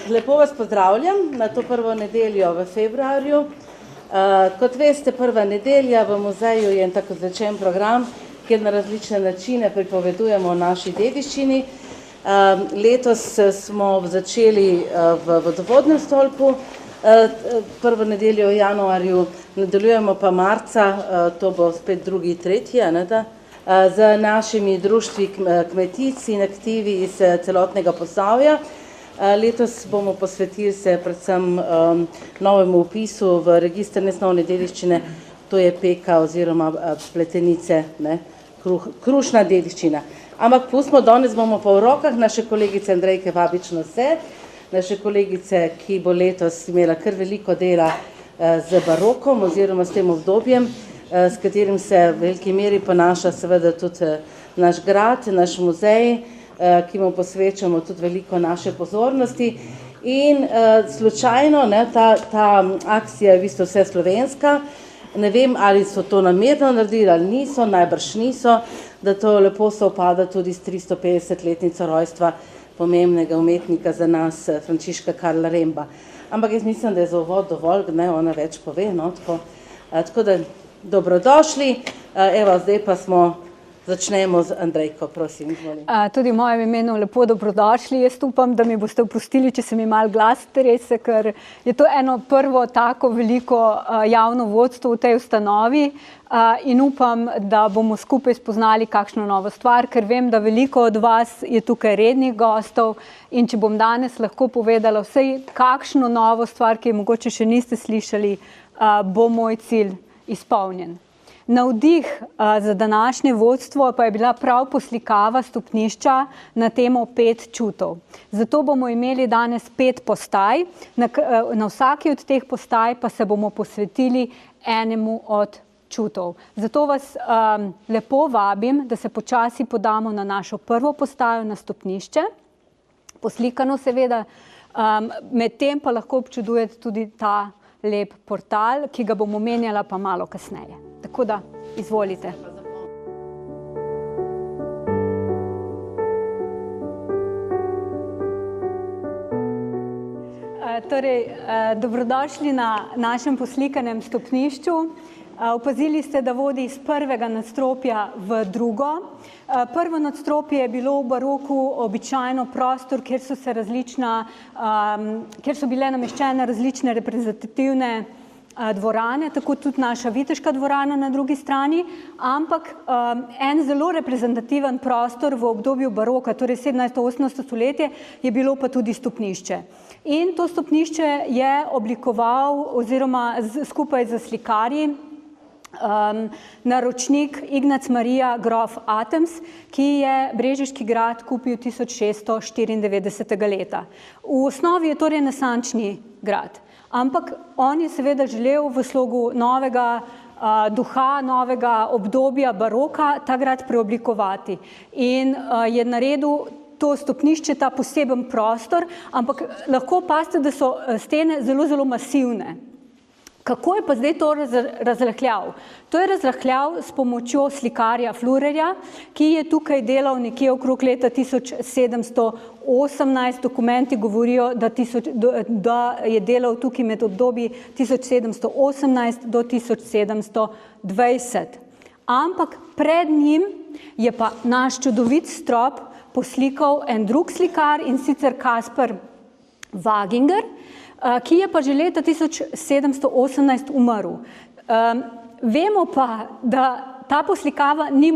Lepo vas pozdravljam na to prvo nedeljo v februarju. Kot veste, prva nedelja v muzeju je en tako zvečen program, kjer na različne načine pripovedujemo o naši dediščini. Letos smo začeli v vodovodnem stolpu, prvo nedeljo v januarju, nadaljujemo pa marca, to bo spet drugi, tretji, z našimi društvi kmetic in aktivi iz celotnega Posavja. Letos bomo posvetili se predvsem novemu vpisu v register nesnovne dediščine, to je peka oziroma pletenice, krušna dediščina. Ampak pustimo, danes bomo pa v rokah naše kolegice Andrejke Vabično vse, naše kolegice, ki bo letos imela kar veliko dela z barokom oziroma s tem obdobjem, s katerim se v veliki meri ponaša seveda tudi naš grad, naš muzej, ki mu posvečamo tudi veliko naše pozornosti. In slučajno, ta akcija je v bistvu vse slovenska. Ne vem, ali so to namerno naredili ali niso, najbrž niso, da to lepo sovpada tudi s 350-letnico rojstva pomembnega umetnika za nas, Frančiška Karla Remba. Ampak jaz mislim, da je za uvod dovolj, ona več pove, tako da dobrodošli. Evo, zdaj pa začnemo z Andrejko, prosim. Tudi v mojem imenu lepo dobrodošli. Jaz upam, da mi boste opustili, če se mi malo glas trese, ker je to eno prvo tako veliko javno vodstvo v tej ustanovi in upam, da bomo skupaj spoznali kakšno novo stvar, ker vem, da veliko od vas je tukaj rednih gostov in če bom danes lahko povedala vsaj kakšno novo stvar, ki je mogoče še niste slišali, bo moj cilj izpolnjen. Navdih za današnje vodstvo pa je bila prav poslikava stopnišča na temo 5 čutov. Zato bomo imeli danes 5 postaj, na vsaki od teh postaj pa se bomo posvetili enemu od čutov. Zato vas lepo vabim, da se počasi podamo na našo prvo postajo, na stopnišče, poslikano seveda, medtem pa lahko občudujete tudi ta lep portal, ki ga bom omenjala pa malo kasneje. Tako da, izvolite. Dobrodošli na našem poslikanem stopnišču. Opazili ste, da vodi iz prvega nadstropja v drugo. Prvo nadstropje je bilo v baroku običajno prostor, kjer so bile nameščene različne reprezentativne dvorane, tako tudi naša viteška dvorana na drugi strani, ampak en zelo reprezentativen prostor v obdobju baroka, torej 17-18 stoletje, je bilo pa tudi stopnišče. In to stopnišče je oblikoval oziroma skupaj z slikarji naročnik Ignac Marija grof Atems, ki je Brežiški grad kupil 1694. leta. V osnovi je to renesančni grad, ampak on je seveda želel v slogu novega duha, novega obdobja baroka ta grad preoblikovati in je naredil to stopnišče, ta poseben prostor, ampak lahko opazite, da so stene zelo, zelo masivne. Kako je pa zdaj to razrahljal? To je razrahljal s pomočjo slikarja Flurerja, ki je tukaj delal nekje okrog leta 1718. Dokumenti govorijo, da je delal tukaj med obdobji 1718 do 1720. Ampak pred njim je pa naš čudovit strop poslikal en drug slikar, in sicer Kaspar Waginger, ki je pa že leta 1718 umrl. Vemo pa, da ta poslikava ni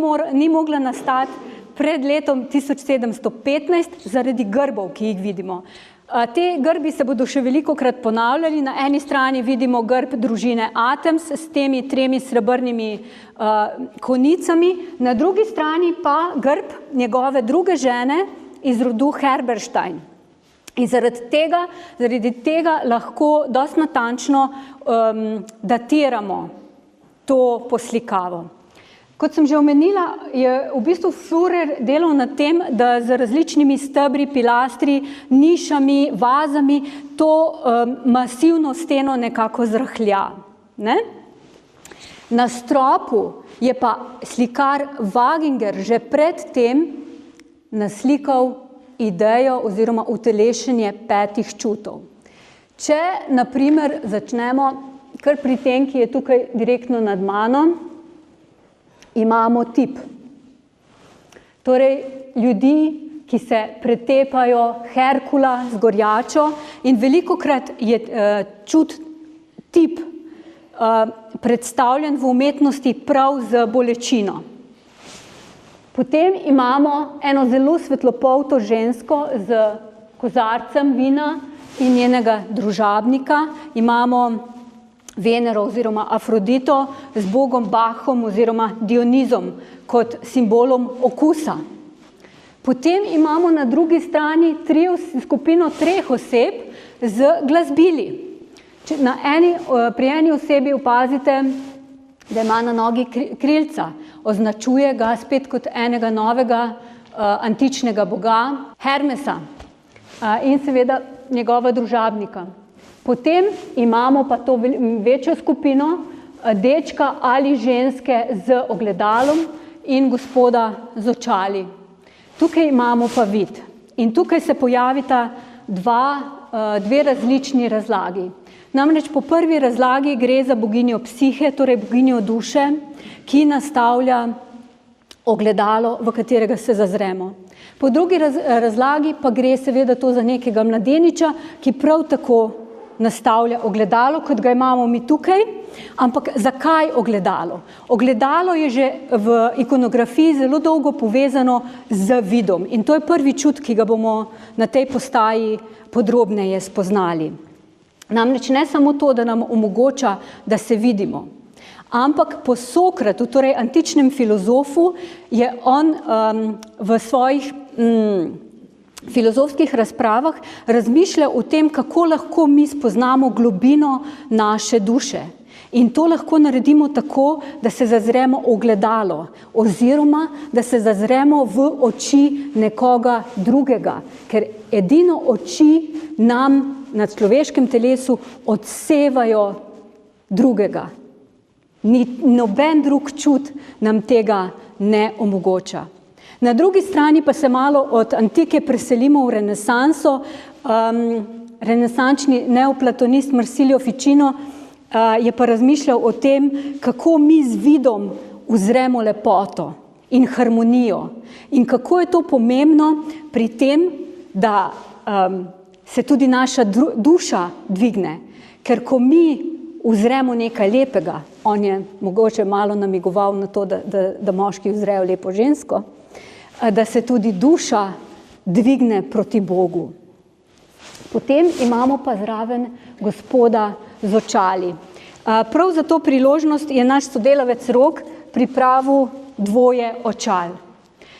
mogla nastati pred letom 1715 zaradi grbov, ki jih vidimo. Te grbi se bodo še velikokrat ponavljali. Na eni strani vidimo grb družine Atems s temi 3 srebrnimi konicami, na drugi strani pa grb njegove druge žene iz rodu Herberstein. In zaradi tega lahko dosti natančno datiramo to poslikavo. Kot sem že omenila, je v bistvu Führer delal na tem, da z različnimi stebri, pilastri, nišami, vazami to masivno steno nekako zrahlja. Na stropu je pa slikar Waginger že pred tem naslikal idejo oziroma utelešenje 5 čutov. Če, na primer, začnemo kar pri tem, ki je tukaj direktno nad mano, imamo tip. Torej, ljudi, ki se pretepajo Herkula z gorjačo in velikokrat je čut tip predstavljen v umetnosti prav z bolečino. Potem imamo eno zelo svetlopolto žensko z kozarcem vina in njenega družabnika. Imamo Venero oziroma Afrodito z bogom Bahom oziroma Dionizom kot simbolom okusa. Potem imamo na drugi strani skupino 3 oseb z glasbili. Pri eni osebi opazite, da ima na nogi krilca. Označuje ga spet kot enega novega antičnega boga Hermesa in seveda njegova družabnika. Potem imamo pa to večjo skupino dečka ali ženske z ogledalom in gospoda z očali. Tukaj imamo pa vid in tukaj se pojavita dve različni razlagi. Namreč po prvi razlagi gre za boginjo psihe, torej boginjo duše, ki nastavlja ogledalo, v katerega se zazremo. Po drugi razlagi pa gre seveda to za nekega mladeniča, ki prav tako nastavlja ogledalo, kot ga imamo mi tukaj. Ampak zakaj ogledalo? Ogledalo je že v ikonografiji zelo dolgo povezano z vidom in to je prvi čut, ki ga bomo na tej postaji podrobneje spoznali. Namreč ne samo to, da nam omogoča, da se vidimo, ampak po Sokratu, torej antičnem filozofu, je on v svojih filozofskih razpravah razmišljal o tem, kako lahko mi spoznamo globino naše duše. In to lahko naredimo tako, da se zazremo v ogledalo oziroma da se zazremo v oči nekoga drugega, ker edino oči nam na človeškem telesu odsevajo drugega. Noben drug čut nam tega ne omogoča. Na drugi strani pa se malo od antike preselimo v renesanso. Renesančni neoplatonist Marsilio Ficino je pa razmišljal o tem, kako mi z vidom uzremo lepoto in harmonijo in kako je to pomembno pri tem, da se tudi naša duša dvigne, ker ko mi uzremo nekaj lepega, on je mogoče malo namigoval na to, da moški uzrejo lepo žensko, da se tudi duša dvigne proti Bogu. Potem imamo pa zraven gospoda z očali. Prav za to priložnost je naš sodelavec Rok pripravil 2 očal.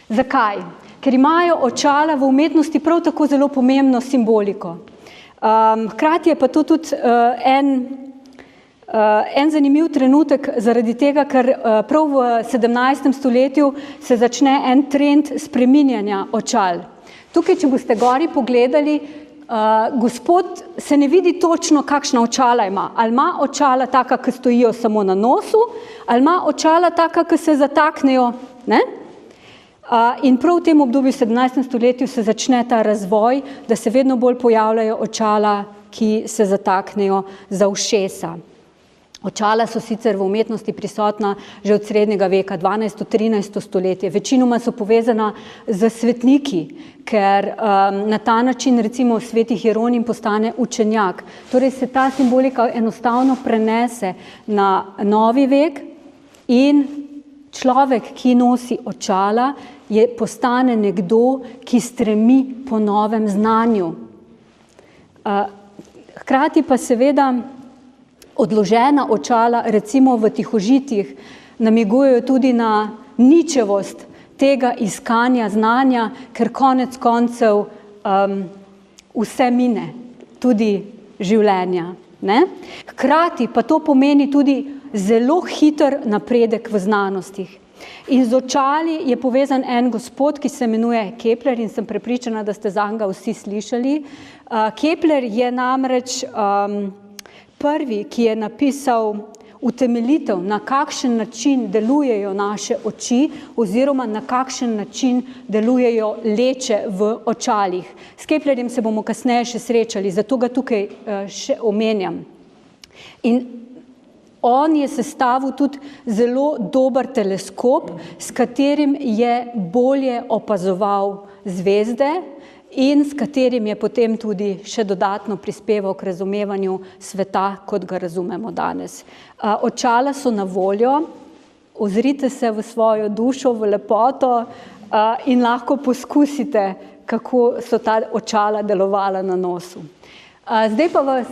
Zakaj? Ker imajo očala v umetnosti prav tako zelo pomembno simboliko. Hkrati je pa to tudi en zanimiv trenutek zaradi tega, ker prav v 17. stoletju se začne en trend spreminjanja očal. Tukaj, če boste gori pogledali, gospod se ne vidi točno, kakšna očala ima. Ali ima očala taka, ki stojijo samo na nosu, ali ima očala taka, ki se zataknejo, ne? In prav v tem obdobju v 17. stoletju se začne ta razvoj, da se vedno bolj pojavljajo očala, ki se zataknejo za ušesa. Očala so sicer v umetnosti prisotna že od srednjega veka, 12. 13. stoletje. Večinoma so povezana z svetniki, ker na ta način recimo sveti Hieronim postane učenjak. Torej se ta simbolika enostavno prenese na novi vek in človek, ki nosi očala, postane nekdo, ki stremi po novem znanju. Hkrati pa seveda odložena očala, recimo v tihožitjih, namigujejo tudi na ničevost tega iskanja znanja, ker konec koncev vse mine, tudi življenja. Ne? Hkrati pa to pomeni tudi zelo hiter napredek v znanostih. In z očali je povezan en gospod, ki se imenuje Kepler in sem prepričana, da ste zanj vsi slišali. Kepler je namreč prvi, ki je napisal utemeljitev, na kakšen način delujejo naše oči oziroma na kakšen način delujejo leče v očalih. S Keplerjem se bomo kasneje še srečali, zato ga tukaj še omenjam. In on je sestavil tudi zelo dober teleskop, s katerim je bolje opazoval zvezde in s katerim je potem tudi še dodatno prispeval k razumevanju sveta, kot ga razumemo danes. Očala so na voljo, ozrite se v svojo dušo, v lepoto in lahko poskusite, kako so ta očala delovala na nosu. Zdaj pa vas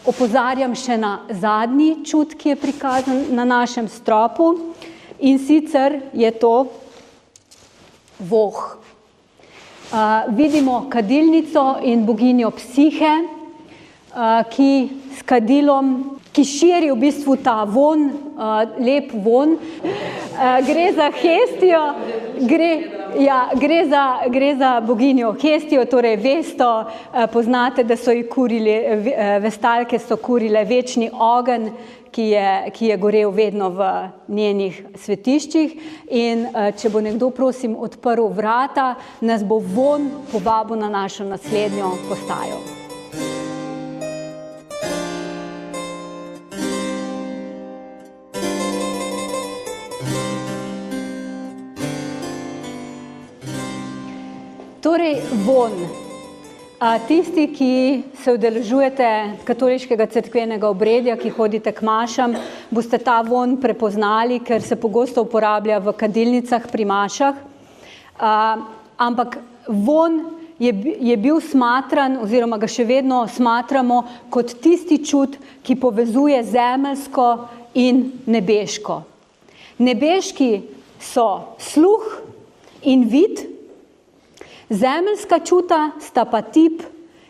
opozarjam še na zadnji čut, ki je prikazan na našem stropu, in sicer je to voh. Vidimo kadilnico in boginjo Psihe, ki s kadilom, ki širi v bistvu ta von, lep von. Gre za Hestijo, gre za boginjo Hestijo, torej Vesto. Poznate, da so ji kurili, vestalke so kurile večni ogenj, ki je gorel vedno v njenih svetiščih. In če bo nekdo, prosim, odprl vrata, nas bo von povabil na našo naslednjo postajo. Torej, von. Tisti, ki se udeležujete katoliškega cerkvenega obredja, ki hodite k mašam, boste ta von prepoznali, ker se pogosto uporablja v kadilnicah pri mašah. Ampak von je bil smatran, oziroma ga še vedno smatramo kot tisti čut, ki povezuje zemeljsko in nebeško. Nebeški so sluh in vid, zemeljska čuta sta pa tip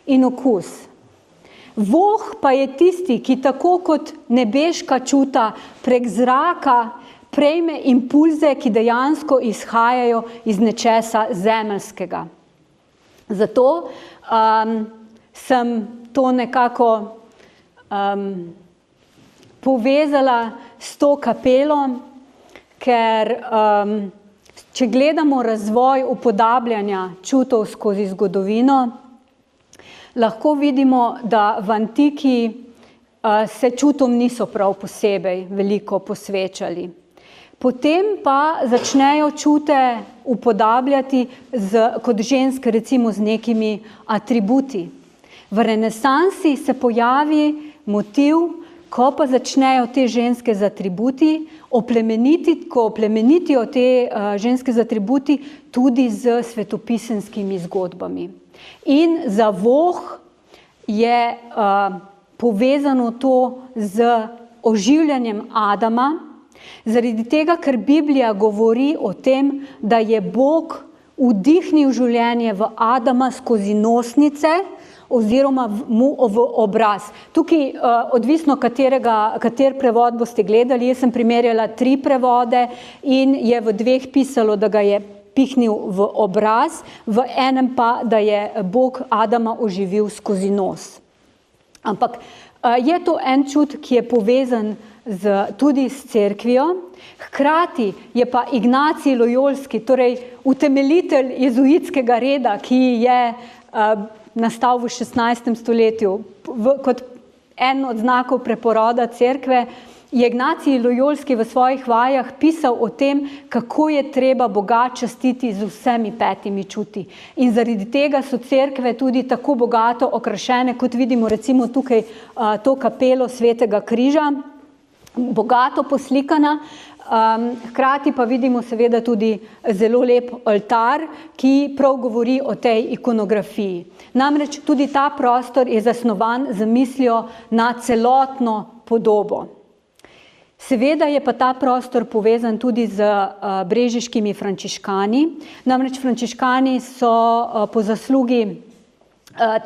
in okus. Voh pa je tisti, ki tako kot nebeška čuta prek zraka prejme impulze, ki dejansko izhajajo iz nečesa zemeljskega. Zato sem to nekako povezala s to kapelo, ker če gledamo razvoj upodabljanja čutov skozi zgodovino, lahko vidimo, da v antiki se čutom niso prav posebej veliko posvečali. Potem pa začnejo čute upodabljati kot ženske, recimo z nekimi atributi. V renesansi se pojavi motiv, ko pa začnejo te ženske z atributi ko oplemenitijo te ženske z atributi tudi z svetopisemskimi zgodbami. In za voh je povezano to z oživljanjem Adama, zaradi tega, ker Biblija govori o tem, da je Bog vdihnil življenje v Adama skozi nosnice, oziroma mu v obraz. Tukaj, odvisno kater prevod boste gledali, jaz sem primerjala 3 prevode in je v 2 pisalo, da ga je pihnil v obraz, v enem pa, da je Bog Adama oživil skozi nos. Ampak je to en čut, ki je povezan tudi s cerkvijo, hkrati je pa Ignacij Lojolski, torej utemeljitelj jezuitskega reda, ki je nastal v 16. stoletju kot en od znakov preporoda cerkve, je Ignacij Lojolski v svojih vajah pisal o tem, kako je treba Boga častiti z vsemi 5 čuti. In zaradi tega so cerkve tudi tako bogato okrašene, kot vidimo recimo tukaj to kapelo Svetega križa, bogato poslikana. Hkrati pa vidimo seveda tudi zelo lep oltar, ki prav govori o tej ikonografiji. Namreč tudi ta prostor je zasnovan z mislijo na celotno podobo. Seveda je pa ta prostor povezan tudi z brežiškimi frančiškani. Namreč frančiškani so po zaslugi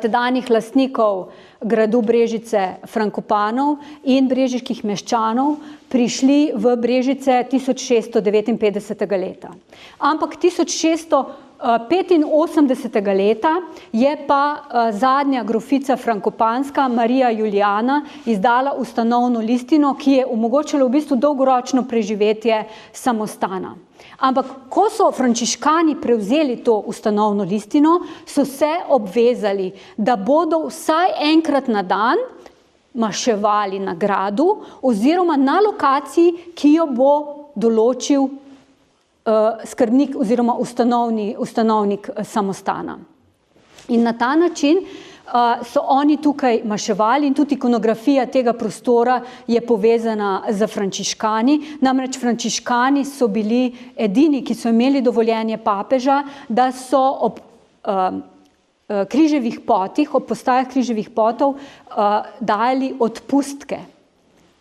tedanjih lastnikov gradu Brežice Frankopanov in brežiških meščanov prišli v Brežice 1659. leta. Ampak 1658 85. leta je pa zadnja grofica Frankopanska, Marija Julijana, izdala ustanovno listino, ki je omogočila v bistvu dolgoročno preživetje samostana. Ampak, ko so frančiškani prevzeli to ustanovno listino, so se obvezali, da bodo vsaj enkrat na dan maševali na gradu oziroma na lokaciji, ki jo bo določil skrbnik oziroma ustanovnik samostana. In na ta način so oni tukaj maševali in tudi ikonografija tega prostora je povezana z frančiškani. Namreč frančiškani so bili edini, ki so imeli dovoljenje papeža, da so ob križevih potih, ob postajah križevih potov dali odpustke.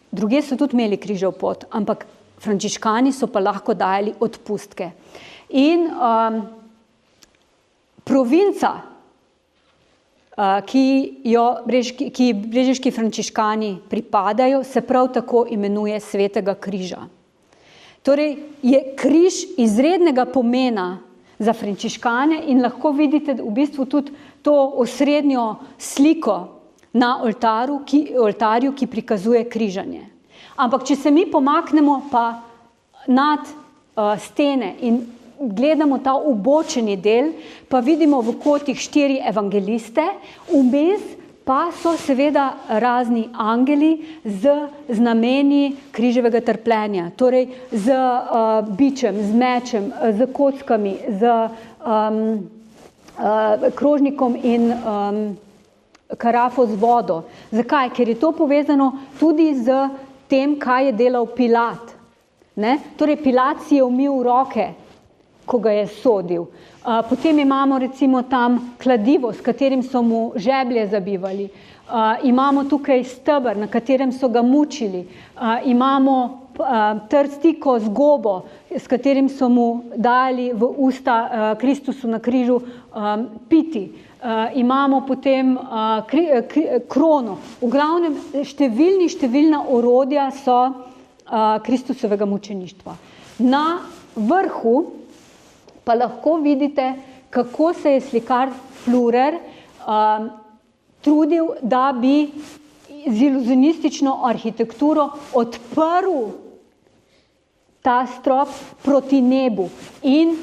Druge so tudi imeli križev pot, ampak frančiškani so pa lahko dajali odpustke. In provinca, ki brežiški frančiškani pripadajo, se prav tako imenuje Svetega križa. Torej je križ izrednega pomena za frančiškane in lahko vidite v bistvu tudi to osrednjo sliko na oltarju, ki prikazuje križanje. Ampak, če se mi pomaknemo pa nad stene in gledamo ta ubočeni del, pa vidimo v kotih 4 evangeliste, vmes pa so seveda razni angeli z znameni križevega trpljenja, torej z bičem, z mečem, z kockami, z krožnikom in karafo z vodo. Zakaj? Ker je to povezano tudi z tem, kaj je delal Pilat. Torej, Pilat si je umil roke, ko ga je sodil. Potem imamo recimo tam kladivo, s katerim so mu žeblje zabivali. Imamo tukaj steber, na katerem so ga mučili. Imamo trstiko z gobo, s katerim so mu dali v usta Kristusu na križu piti. Imamo potem krono. V glavnem številna orodja so Kristusovega mučeništva. Na vrhu pa lahko vidite, kako se je slikar Flurer trudil, da bi z iluzionistično arhitekturo odprl ta strop proti nebu in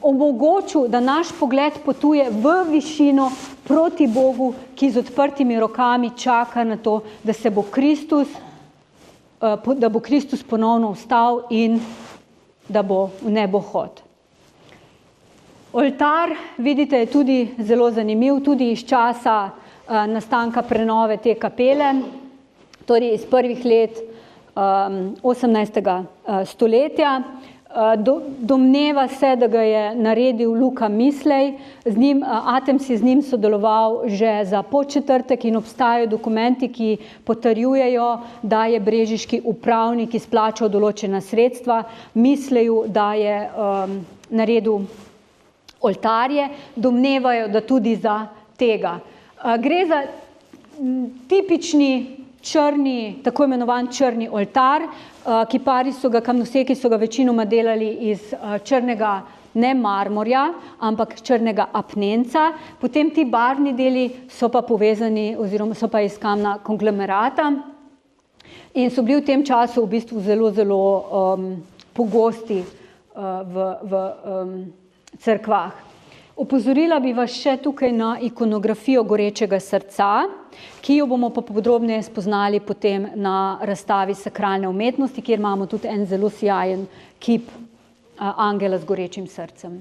omogočil, da naš pogled potuje v višino proti Bogu, ki z odprtimi rokami čaka na to, da bo Kristus ponovno vstal in da bo v nebohod. Oltar, vidite, je tudi zelo zanimiv, tudi iz časa nastanka prenove te kapele, torej iz prvih let 18. stoletja. Domneva se, da ga je naredil Luka Mislej, Atems je z njim sodeloval že za podčetrtek in obstajajo dokumenti, ki potrjujejo, da je brežiški upravnik izplačal določena sredstva Misleju, da je naredil oltarje, domnevajo, da tudi za tega. Gre za tipični črni, tako imenovan črni oltar, kipari so ga, kamnoseki so ga večinoma delali iz črnega ne marmorja, ampak črnega apnenca. Potem ti barvni deli so pa povezani oziroma so pa iz kamna konglomerata in so bili v tem času v bistvu zelo pogosti v cerkvah. Opozorila bi vas še tukaj na ikonografijo gorečega srca, ki jo bomo pa podrobneje spoznali potem na razstavi sakralne umetnosti, kjer imamo tudi en zelo sijajen kip angela z gorečim srcem.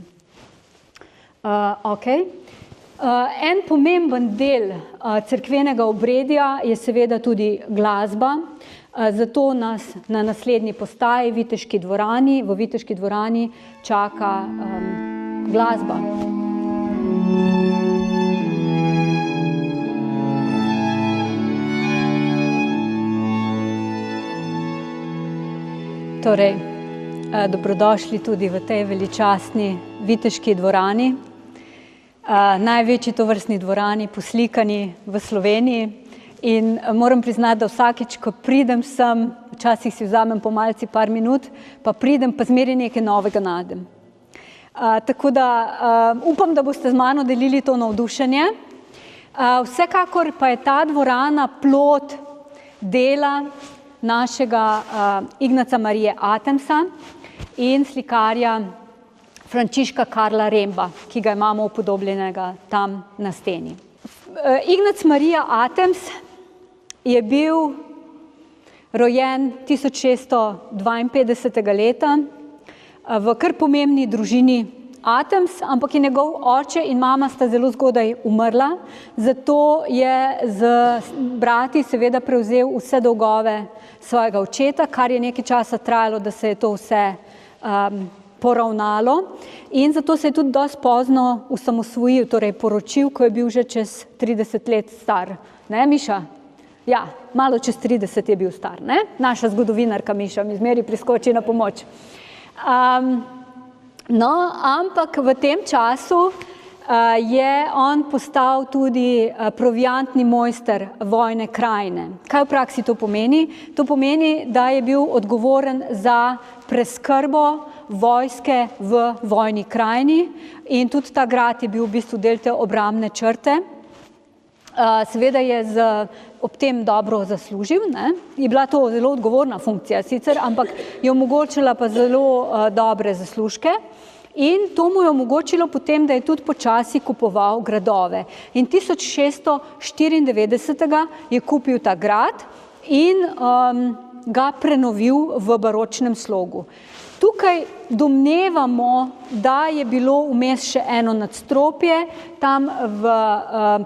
En pomemben del cerkvenega obredja je seveda tudi glasba, zato nas na naslednji postaji v Viteški dvorani čaka glasba. Torej, dobrodošli tudi v tej veličastni Viteški dvorani, največji tovrstni dvorani poslikani v Sloveniji in moram priznati, da vsakič, ko pridem sem, včasih si vzamem po malci par minut, pa pridem, pa zmeraj nekaj novega najdem. Tako da upam, da boste z mano delili to navdušenje. Vsekakor pa je ta dvorana plod dela našega Ignaca Marije Atemsa in slikarja Frančiška Karla Remba, ki ga imamo upodobljenega tam na steni. Ignac Marija Atems je bil rojen 1652. leta v kar pomembni družini Atems, ampak je njegov oče in mama sta zelo zgodaj umrla, zato je z brati seveda prevzel vse dolgove svojega očeta, kar je nekaj časa trajalo, da se je to vse poravnalo, in zato se je tudi dosti pozno osamosvojil, torej poročil, ko je bil že čez 30 let star. Ne, Miša? Ja, malo čez 30 je bil star, ne? Naša zgodovinarka Miša mi zmeri priskoči na pomoč. No, ampak v tem času je on postal tudi proviantni mojster vojne krajine. Kaj v praksi to pomeni? To pomeni, da je bil odgovoren za preskrbo vojske v vojni krajini in tudi ta grad je bil v bistvu del te obrambne črte. Seveda je ob tem dobro zaslužil, ne? Je bila to zelo odgovorna funkcija sicer, ampak je omogočila pa zelo dobre zaslužke. In to mu je omogočilo potem, da je tudi počasi kupoval gradove. In 1694. je kupil ta grad in ga prenovil v baročnem slogu. Tukaj domnevamo, da je bilo vmes še eno nadstropje, tam v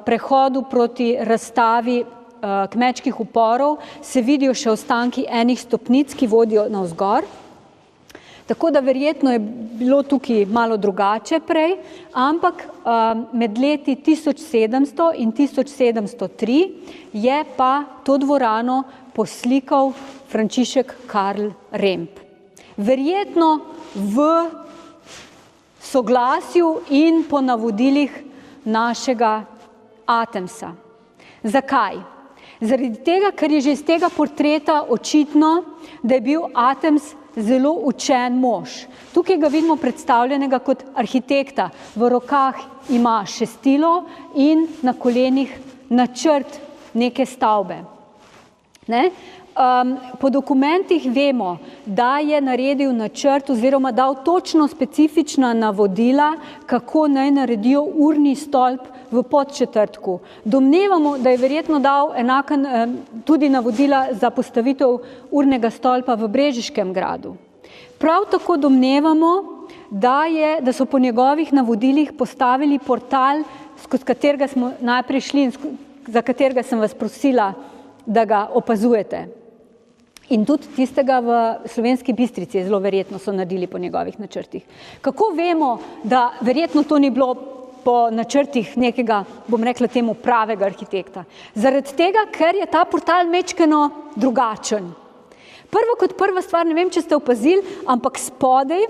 prehodu proti razstavi kmečkih uporov se vidijo še ostanki enih stopnic, ki vodijo navzgor. Tako da verjetno je bilo tukaj malo drugače prej, ampak med leti 1700 in 1703 je pa to dvorano poslikal Frančišek Karl Remb. Verjetno v soglasju in po navodilih našega Atemsa. Zakaj? Zaradi tega, ker je že iz tega portreta očitno, da je bil Atems zelo učen mož. Tukaj ga vidimo predstavljenega kot arhitekta. V rokah ima šestilo in na kolenih načrt neke stavbe. Ne? Po dokumentih vemo, da je naredil načrt oziroma dal točno specifična navodila, kako naj naredijo urni stolp v Podčetrtku. Domnevamo, da je verjetno dal enaka tudi navodila za postavitev urnega stolpa v Brežiškem gradu. Prav tako domnevamo, da so po njegovih navodilih postavili portal, skozi katerega smo najprej šli in za katerega sem vas prosila, da ga opazujete. In tudi tistega v Slovenski Bistrici zelo verjetno so naredili po njegovih načrtih. Kako vemo, da verjetno to ni bilo po načrtih nekega, bom rekla temu, pravega arhitekta? Zaradi tega, ker je ta portal mečkeno drugačen. Prva stvar, ne vem, če ste opazili, ampak spodaj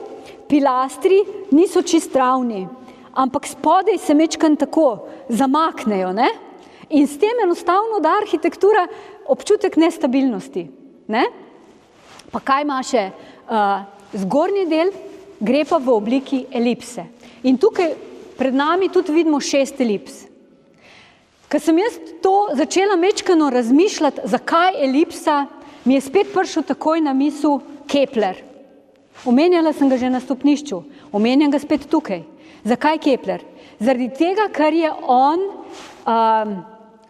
pilastri niso čist ravni, ampak spodaj se mečkeno tako zamaknejo, ne? In s tem enostavno da arhitektura občutek nestabilnosti. Ne? Pa kaj ima še zgornji del, gre pa v obliki elipse. In tukaj pred nami tudi vidimo 6 elips. Ko sem jaz to začela mečkano razmišljati, zakaj elipsa, mi je spet prišel takoj na misel Kepler. Omenjala sem ga že na stopnišču, omenjam ga spet tukaj. Zakaj Kepler? Zaradi tega, ker je on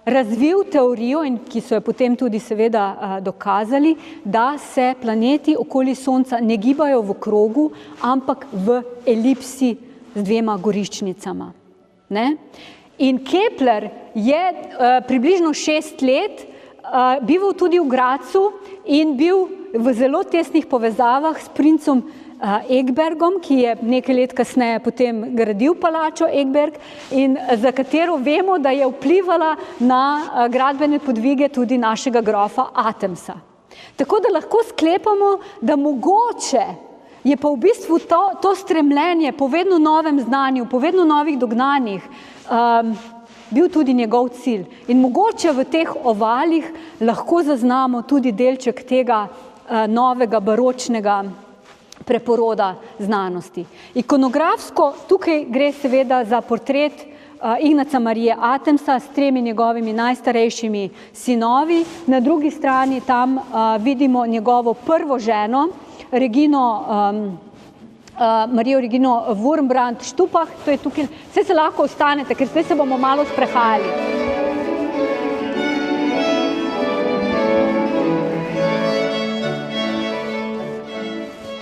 razvil teorijo, in ki so jo potem tudi seveda dokazali, da se planeti okoli Sonca ne gibajo v krogu, ampak v elipsi z 2 goriščnicama. Ne? In Kepler je približno 6 let bival tudi v Gradcu in bil v zelo tesnih povezavah s princem Egbergom, ki je nekaj let kasneje potem gradil palačo Egberg in za katero vemo, da je vplivala na gradbene podvige tudi našega grofa Atemsa. Tako da lahko sklepamo, da mogoče je pa v bistvu to stremljenje po vedno novem znanju, po vedno novih dognanjih bil tudi njegov cilj. In mogoče v teh ovalih lahko zaznamo tudi delček tega novega baročnega preporoda znanosti. Ikonografsko tukaj gre seveda za portret Ignaca Marije Atemsa s 3 njegovimi najstarejšimi sinovi. Na drugi strani tam vidimo njegovo prvo ženo, Marijo Regino Wurmbrand-Stupach, to je tukaj, vse se lahko ostanete, ker zdaj se bomo malo sprehajali.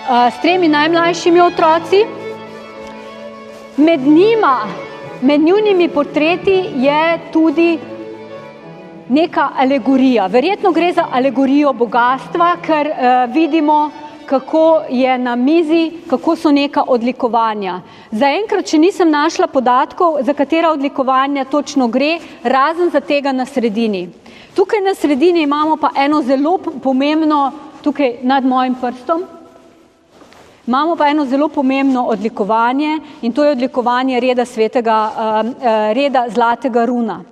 S 3 najmlajšimi otroci. Med njunimi portreti je tudi neka alegorija. Verjetno gre za alegorijo bogastva, ker vidimo, kako je na mizi, kako so neka odlikovanja. Zaenkrat še nisem našla podatkov, za katera odlikovanja točno gre, razen za tega na sredini. Tukaj na sredini imamo pa eno zelo pomembno, tukaj nad mojim prstom, imamo pa eno zelo pomembno odlikovanje in to je odlikovanje reda Zlatega runa.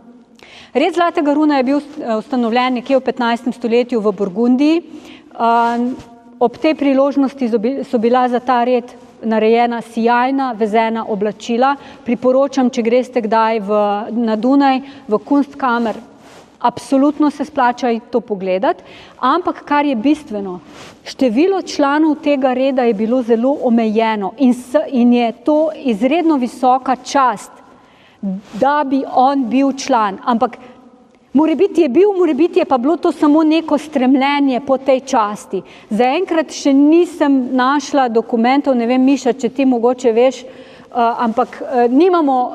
Red Zlatega runa je bil ustanovljen nekje v 15. stoletju v Burgundiji. Ob tej priložnosti so bila za ta red narejena sijajna vezena oblačila. Priporočam, če greste kdaj na Dunaj, v Kunstkamer, absolutno se splača to pogledati, ampak kar je bistveno, število članov tega reda je bilo zelo omejeno in je to izredno visoka čast, da bi on bil član, ampak morebiti je pa bilo to samo neko stremljenje po tej časti. Zaenkrat še nisem našla dokumentov, ne vem, Miša, če ti mogoče veš, ampak nimamo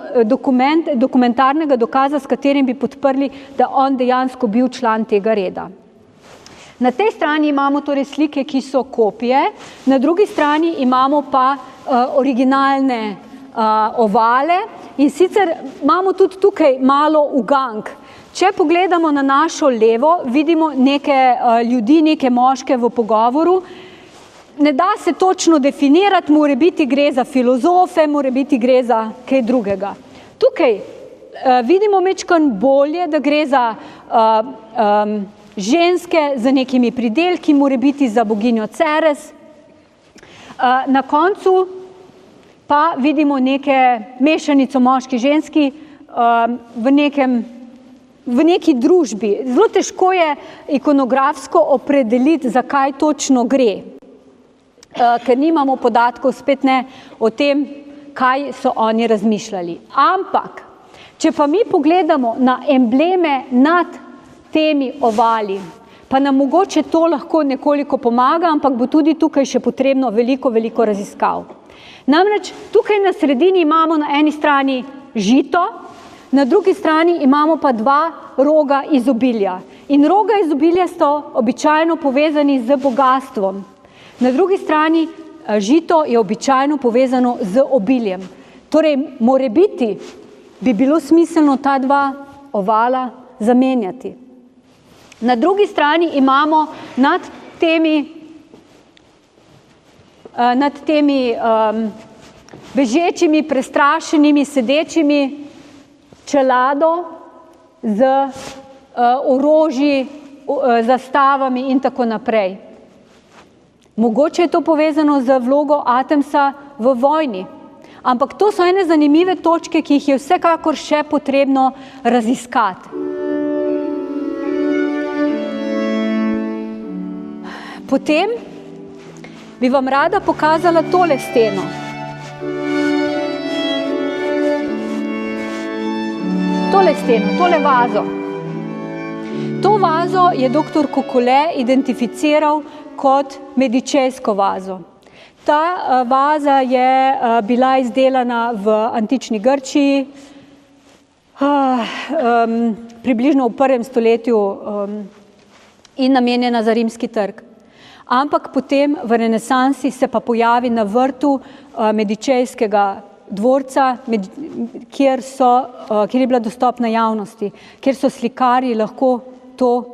dokumentarnega dokaza, s katerim bi podprli, da on dejansko bil član tega reda. Na tej strani imamo torej slike, ki so kopije, na drugi strani imamo pa originalne ovale in sicer imamo tudi tukaj malo ugank. Če pogledamo na našo levo, vidimo neke ljudi, neke moške v pogovoru. Ne da se točno definirati, morebiti gre za filozofe, morebiti gre za kaj drugega. Tukaj vidimo mečkan bolje, da gre za ženske z nekimi pridelki, morebiti za boginjo Ceres. Na koncu pa vidimo neke mešanico moški ženski v neki družbi. Zelo težko je ikonografsko opredeliti, zakaj točno gre, ker nimamo podatkov spet ne o tem, kaj so oni razmišljali. Ampak, če pa mi pogledamo na embleme nad temi ovali, pa nam mogoče to lahko nekoliko pomaga, ampak bo tudi tukaj še potrebno veliko raziskav. Namreč tukaj na sredini imamo na eni strani žito, na drugi strani imamo pa 2 roga izobilja. In roga izobilja so običajno povezani z bogastvom. Na drugi strani žito je običajno povezano z obiljem. Torej, morebiti bi bilo smiselno ta 2 ovala zamenjati. Na drugi strani imamo nad temi bežečimi, prestrašenimi, sedečimi čelado z orožji, zastavami in tako naprej. Mogoče je to povezano z vlogo Atemsa v vojni, ampak to so ene zanimive točke, ki jih je vsekakor še potrebno raziskati. Potem bi vam rada pokazala tole steno. Tole vazo. To vazo je dr. Kokole identificiral kot medičejsko vazo. Ta vaza je bila izdelana v antični Grčiji, približno v 1. stoletju in namenjena za rimski trg. Ampak potem v renesansi se pa pojavi na vrtu medičejskega dvorca, kjer je bila dostopna javnosti, kjer so slikarji lahko to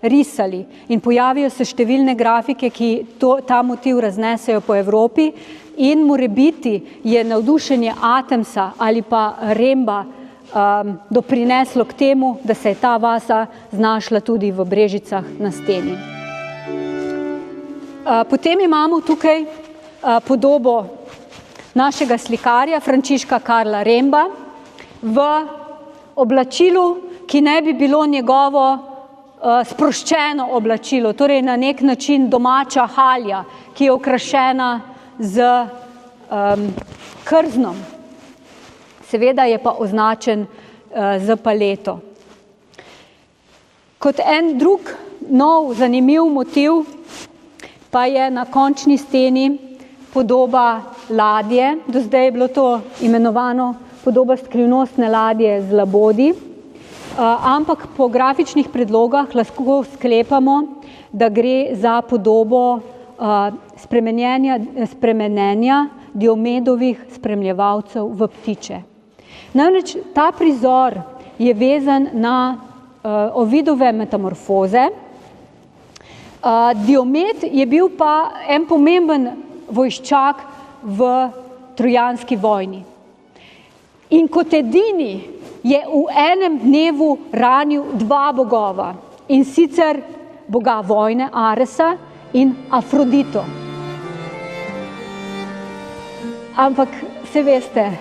risali. In pojavijo se številne grafike, ki ta motiv raznesejo po Evropi in morebiti je navdušenje Atemsa ali pa Remba doprineslo k temu, da se je ta vaza znašla tudi v Brežicah na steni. Potem imamo tukaj podobo našega slikarja Frančiška Karla Remba v oblačilu, ki ne bi bilo njegovo sproščeno oblačilo, torej na nek način domača halja, ki je okrašena z krznom. Seveda je pa označen z paleto. Kot en drug nov zanimiv motiv pa je na končni steni podoba ladje. Do zdaj je bilo to imenovano podoba skrivnostne ladje z labodi, ampak po grafičnih predlogah lahko sklepamo, da gre za podobo spremenjenja Diomedovih spremljevalcev v ptiče. Namreč ta prizor je vezan na Ovidove metamorfoze. Diomed je bil pa en pomemben vojščak v trojanski vojni. In kot edini je v enem dnevu ranil dva bogova, in sicer boga vojne Aresa in Afrodito. Ampak se veste,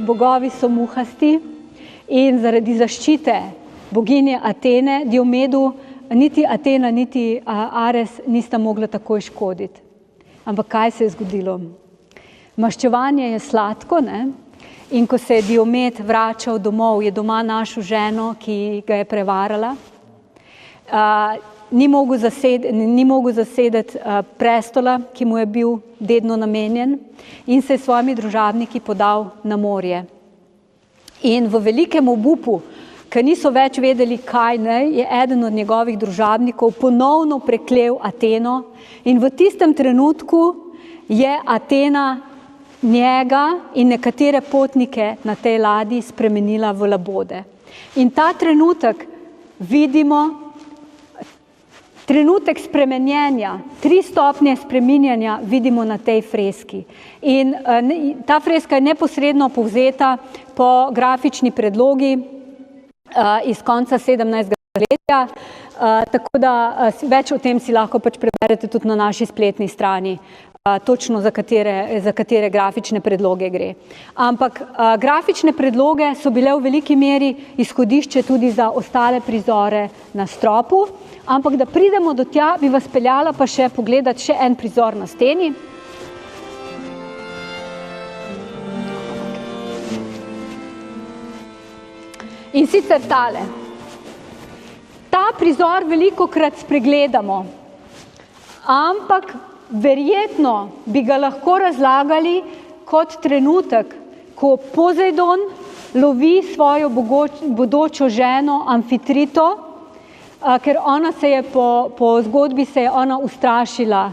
bogovi so muhasti in zaradi zaščite boginje Atene Diomedu niti Atena, niti Ares nista mogla takoj škoditi. Ampak kaj se je zgodilo? Maščevanje je sladko, ne? In ko se je Diomed vračal domov, je doma našel ženo, ki ga je prevarala. Ni mogel zasedeti prestola, ki mu je bil dedno namenjen, in se je s svojimi družabniki podal na morje. In v velikem obupu, ker niso več vedeli, kaj naj, je eden od njegovih družabnikov ponovno preklel Ateno, in v tistem trenutku je Atena njega in nekatere potnike na tej ladji spremenila v labode. In ta trenutek vidimo, trenutek spremenjenja, 3 stopnje spreminjanja vidimo na tej freski. In ta freska je neposredno povzeta po grafični predlogi iz konca 17. stoletja, tako da več o tem si lahko pač preberete tudi na naši spletni strani, točno za katere grafične predloge gre. Ampak grafične predloge so bile v veliki meri izhodišče tudi za ostale prizore na stropu, ampak da pridemo do tja, bi vas peljala pa še pogledati še en prizor na steni. In sicer tale. Ta prizor velikokrat spregledamo, ampak verjetno bi ga lahko razlagali kot trenutek, ko Pozejdon lovi svojo bodočo ženo Amfitrito, ker ona se je po zgodbi se je ona ustrašila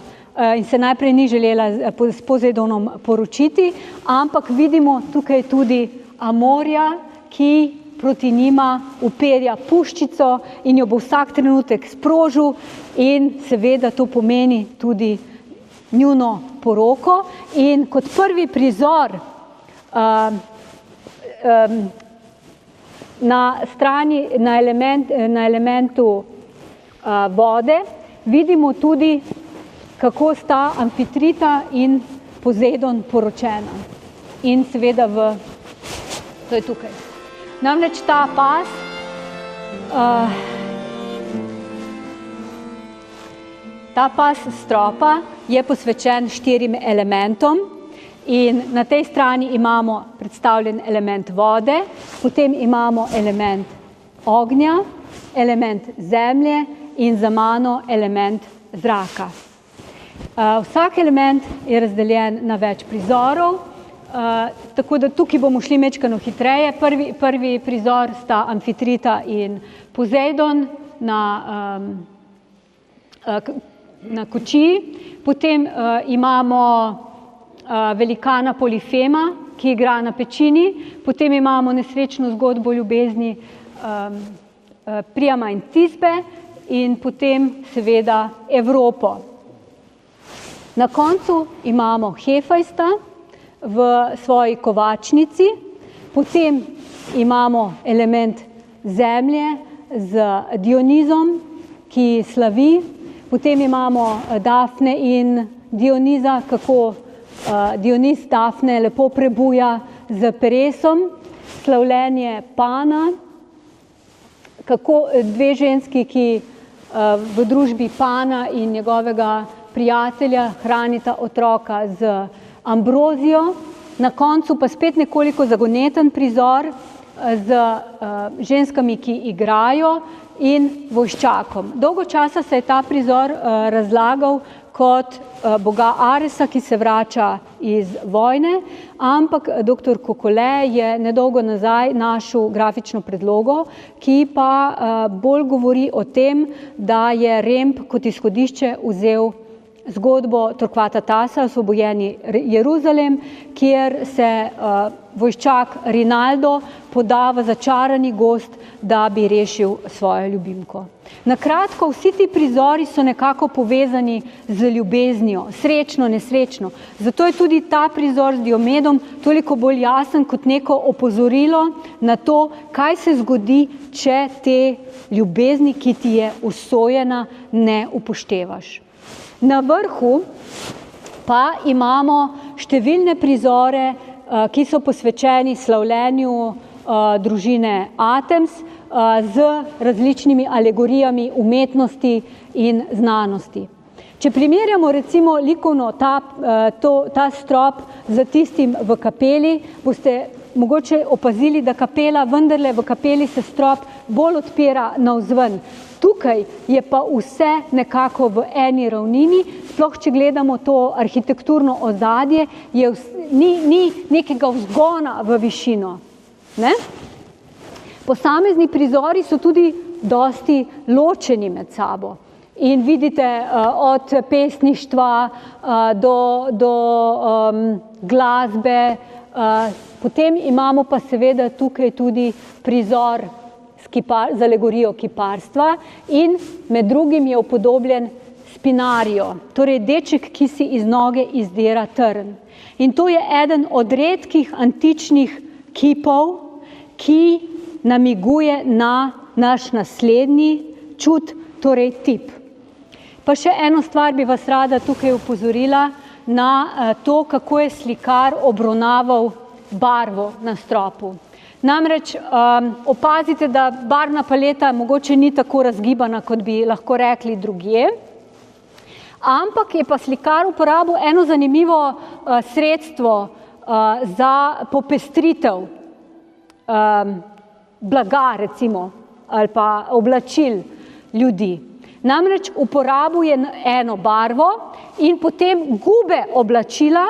in se najprej ni želela s Pozejdonom poročiti, ampak vidimo tukaj tudi Amorja, ki proti njima uperja puščico in jo bo vsak trenutek sprožil, in seveda to pomeni tudi njuno poroko. In kot prvi prizor na strani, na elementu vode vidimo tudi, kako sta Amfitrita in Pozejdon poročena. In seveda to je tukaj. Namreč ta pas stropa je posvečen 4 elementom, in na tej strani imamo predstavljen element vode, potem imamo element ognja, element zemlje in za mano element zraka. Vsak element je razdeljen na več prizorov, tako da tukaj bomo šli majčkeno hitreje. Prvi prizor sta Amfitrita in Pozejdon na kočiji, potem imamo velikana Polifema, ki igra na pečini, potem imamo nesrečno zgodbo ljubezni Prijama in Tisbe in potem seveda Evropo. Na koncu imamo Hefajsta v svoji kovačnici, potem imamo element zemlje z Dionizom, ki slavi, Potem imamo Dafne in Dioniza, kako Dioniz Dafne lepo prebuja z peresom, slavljenje Pana, kako dve ženski, ki v družbi Pana in njegovega prijatelja hranita otroka z ambrozijo, na koncu pa spet nekoliko zagoneten prizor z ženskami, ki igrajo in vojščakom. Dolgo časa se je ta prizor razlagal kot boga Aresa, ki se vrača iz vojne, ampak dr. Kokole je nedolgo nazaj našel grafično predlogo, ki pa bolj govori o tem, da je Remb kot izhodišče vzel zgodbo Torkvata Tasa, Osvobojeni Jeruzalem, kjer se vojščak Rinaldo poda v začarani gozd, da bi rešil svojo ljubimko. Na kratko, vsi ti prizori so nekako povezani z ljubeznijo, srečno, nesrečno. Zato je tudi ta prizor z Diomedom toliko bolj jasen kot neko opozorilo na to, kaj se zgodi, če te ljubezni, ki ti je usojena, ne upoštevaš. Na vrhu pa imamo številne prizore, ki so posvečeni slavljenju družine Atems z različnimi alegorijami umetnosti in znanosti. Če primerjamo recimo likovno ta strop z tistim v kapeli, boste mogoče opazili, da kapela vendarle v kapeli se strop bolj odpira navzven. Tukaj je pa vse nekako v eni ravnini, sploh če gledamo to arhitekturno ozadje, ni nekega vzgona v višino. Ne? Posamezni prizori so tudi dosti ločeni med sabo. In vidite od pesništva do glasbe, potem imamo pa seveda tukaj tudi prizor z alegorijo kiparstva in med drugim je upodobljen Spinarijo, torej deček, ki si iz noge izdira trn. In to je eden od redkih antičnih kipov, ki namiguje na naš naslednji čut, torej tip. Pa še eno stvar bi vas rada tukaj upozorila na to, kako je slikar obravnaval barvo na stropu. Namreč opazite, da barvna paleta mogoče ni tako razgibana, kot bi lahko rekli drugje, ampak je pa slikar uporabil eno zanimivo sredstvo za popestritev blaga, recimo, ali pa oblačil ljudi. Namreč uporabil je eno barvo in potem gube oblačila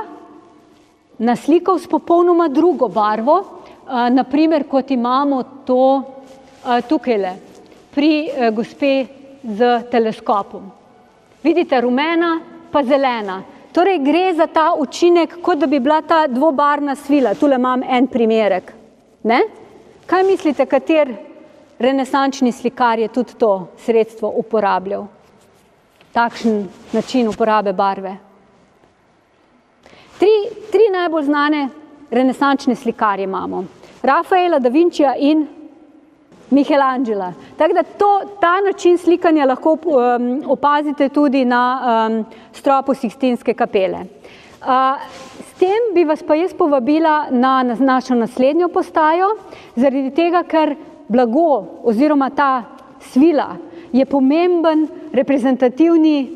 naslikal s popolnoma drugo barvo, naprimer, kot imamo to tukajle, pri gospe z teleskopom. Vidite, rumena pa zelena. Torej gre za ta učinek, kot da bi bila ta dvobarvna svila. Tule imam en primerek. Ne? Kaj mislite, kater renesančni slikar je tudi to sredstvo uporabljal? Takšen način uporabe barve. Tri najbolj znane renesančne slikarje imamo. Rafaela, Da Vincija in Michelangela. Tako da ta način slikanja lahko opazite tudi na stropu Sikstinske kapele. S tem bi vas pa jaz povabila na našo naslednjo postajo, zaradi tega, ker blago oziroma ta svila je pomemben reprezentativni,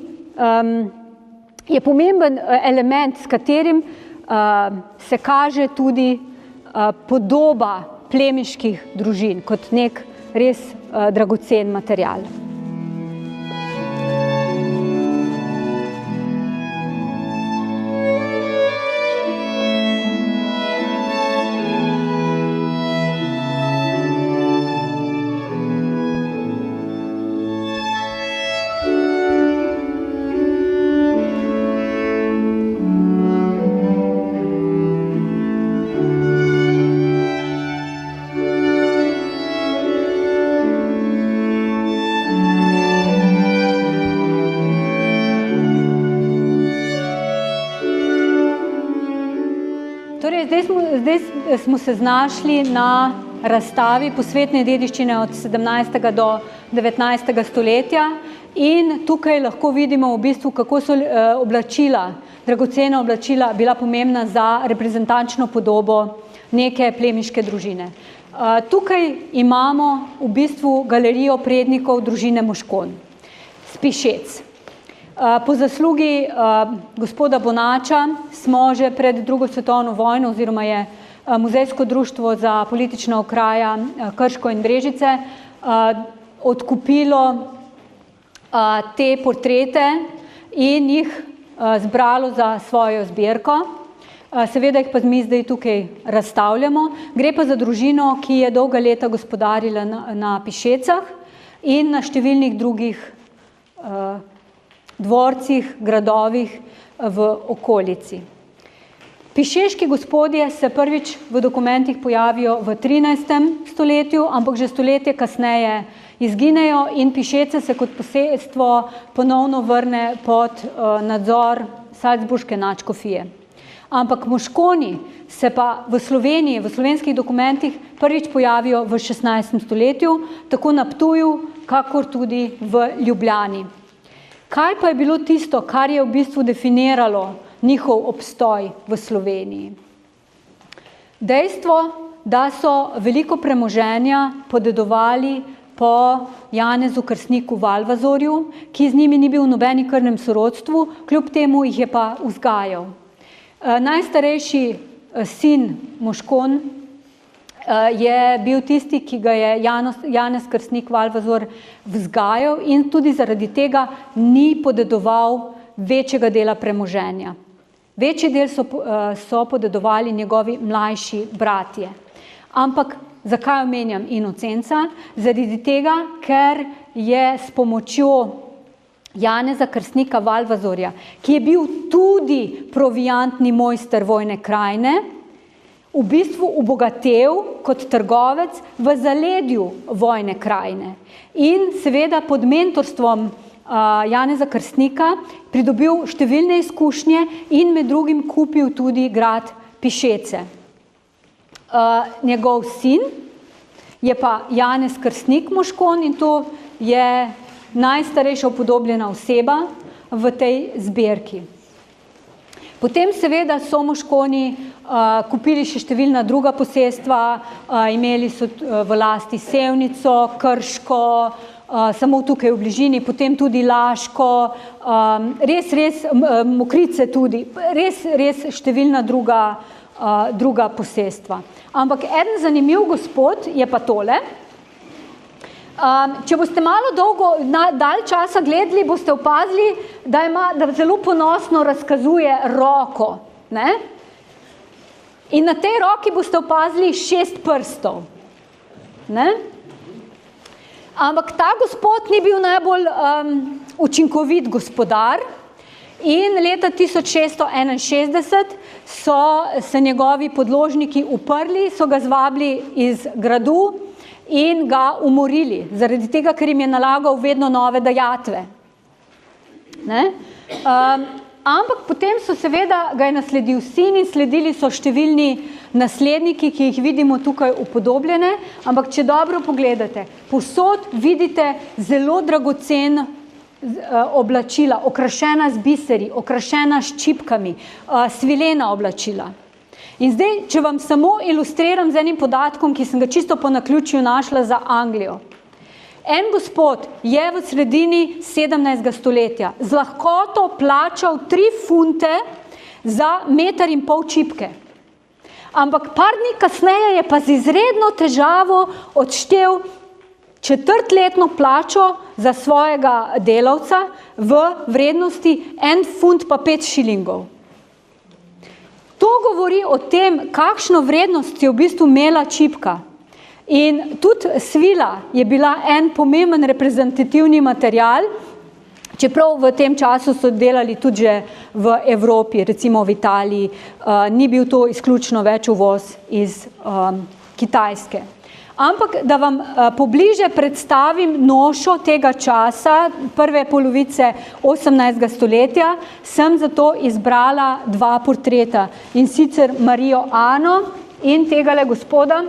je pomemben element, s katerim se kaže tudi podoba plemiških družin kot nek res dragocen material. Zdaj smo se znašli na razstavi posvetne dediščine od 17. do 19. stoletja In tukaj lahko vidimo v bistvu, kako so oblačila, dragocena oblačila bila pomembna za reprezentančno podobo neke plemiške družine. Tukaj imamo v bistvu galerijo prednikov družine Moškon z Pišec. Po zaslugi gospoda Bonača smo že pred drugo svetovno vojno oziroma je Muzejsko društvo za politična okraja Krško in Brežice odkupilo te portrete in jih zbralo za svojo zbirko. Seveda jih pa mi zdaj tukaj razstavljamo. Gre pa za družino, ki je dolga leta gospodarila na Pišecah in na številnih drugih dvorcih, gradovih v okolici. Pišeški gospodje se prvič v dokumentih pojavijo v 13. stoletju, ampak že stoletje kasneje izginejo in Pišece se kot posestvo ponovno vrne pod nadzor salzburške nadškofije. Ampak Moškoni se pa v Sloveniji, v slovenskih dokumentih prvič pojavijo v 16. stoletju, tako na Ptuju, kakor tudi v Ljubljani. Kaj pa je bilo tisto, kar je v bistvu definiralo njihov obstoj v Sloveniji? Dejstvo, da so veliko premoženja podedovali po Janezu Krstniku Valvazorju, ki z njimi ni bil v nobeni krvnem sorodstvu, kljub temu jih je pa vzgajal. Najstarejši sin Moškon je bil tisti, ki ga je Janez Krstnik Valvazor vzgajal in tudi zaradi tega ni podedoval večjega dela premoženja. Večji del so podedovali njegovi mlajši bratje. Ampak zakaj omenjam Inocenca? Zaradi tega, ker je s pomočjo Janeza Krstnika Valvazorja, ki je bil tudi proviantni mojster vojne krajine, v bistvu obogatel kot trgovec v zaledju vojne krajine. In seveda pod mentorstvom Janeza Krstnika pridobil številne izkušnje in med drugim kupil tudi grad Pišece. Njegov sin je pa Janez Krstnik Moškon in to je najstarejša upodobljena oseba v tej zbirki. Potem seveda so Moškoni kupili še številna druga posestva, imeli so v lasti Sevnico, Krško, samo tukaj v bližini, potem tudi Laško, res Mokrice tudi, res številna druga posestva. Ampak eden zanimiv gospod je pa tole. Če boste malo dalj časa gledali, boste opazili, da zelo ponosno razkazuje roko. Ne? In na tej roki boste opazili 6 prstov. Ne? Ampak ta gospod ni bil najbolj učinkovit gospodar in leta 1661 so se njegovi podložniki uprli, so ga zvabili iz gradu in ga umorili, zaradi tega, ker jim je nalagal vedno nove dajatve. Ne? Ampak potem so seveda ga je nasledil sin in sledili so številni nasledniki, ki jih vidimo tukaj upodobljene, ampak če dobro pogledate, povsod vidite zelo dragocen oblačila, okrašena z biseri, okrašena s čipkami, svilena oblačila. In zdaj, če vam samo ilustriram z enim podatkom, ki sem ga čisto po naključju našla za Anglijo. En gospod je v sredini 17. stoletja z lahkoto plačal 3 funte za 1,5 metra čipke. Ampak par dni kasneje je pa z izredno težavo odštel 4-letno plačo za svojega delavca v vrednosti 1 funt pa 5 šilingov. To govori o tem, kakšno vrednost je v bistvu imela čipka. In tudi svila je bila en pomemben reprezentativni material, čeprav v tem času so delali tudi že v Evropi, recimo v Italiji, ni bil to izključno več uvoz iz Kitajske. Ampak da vam pobliže predstavim nošo tega časa, prve polovice 18. stoletja, sem zato izbrala 2 portreta, in sicer Marijo Ano in tegale gospoda,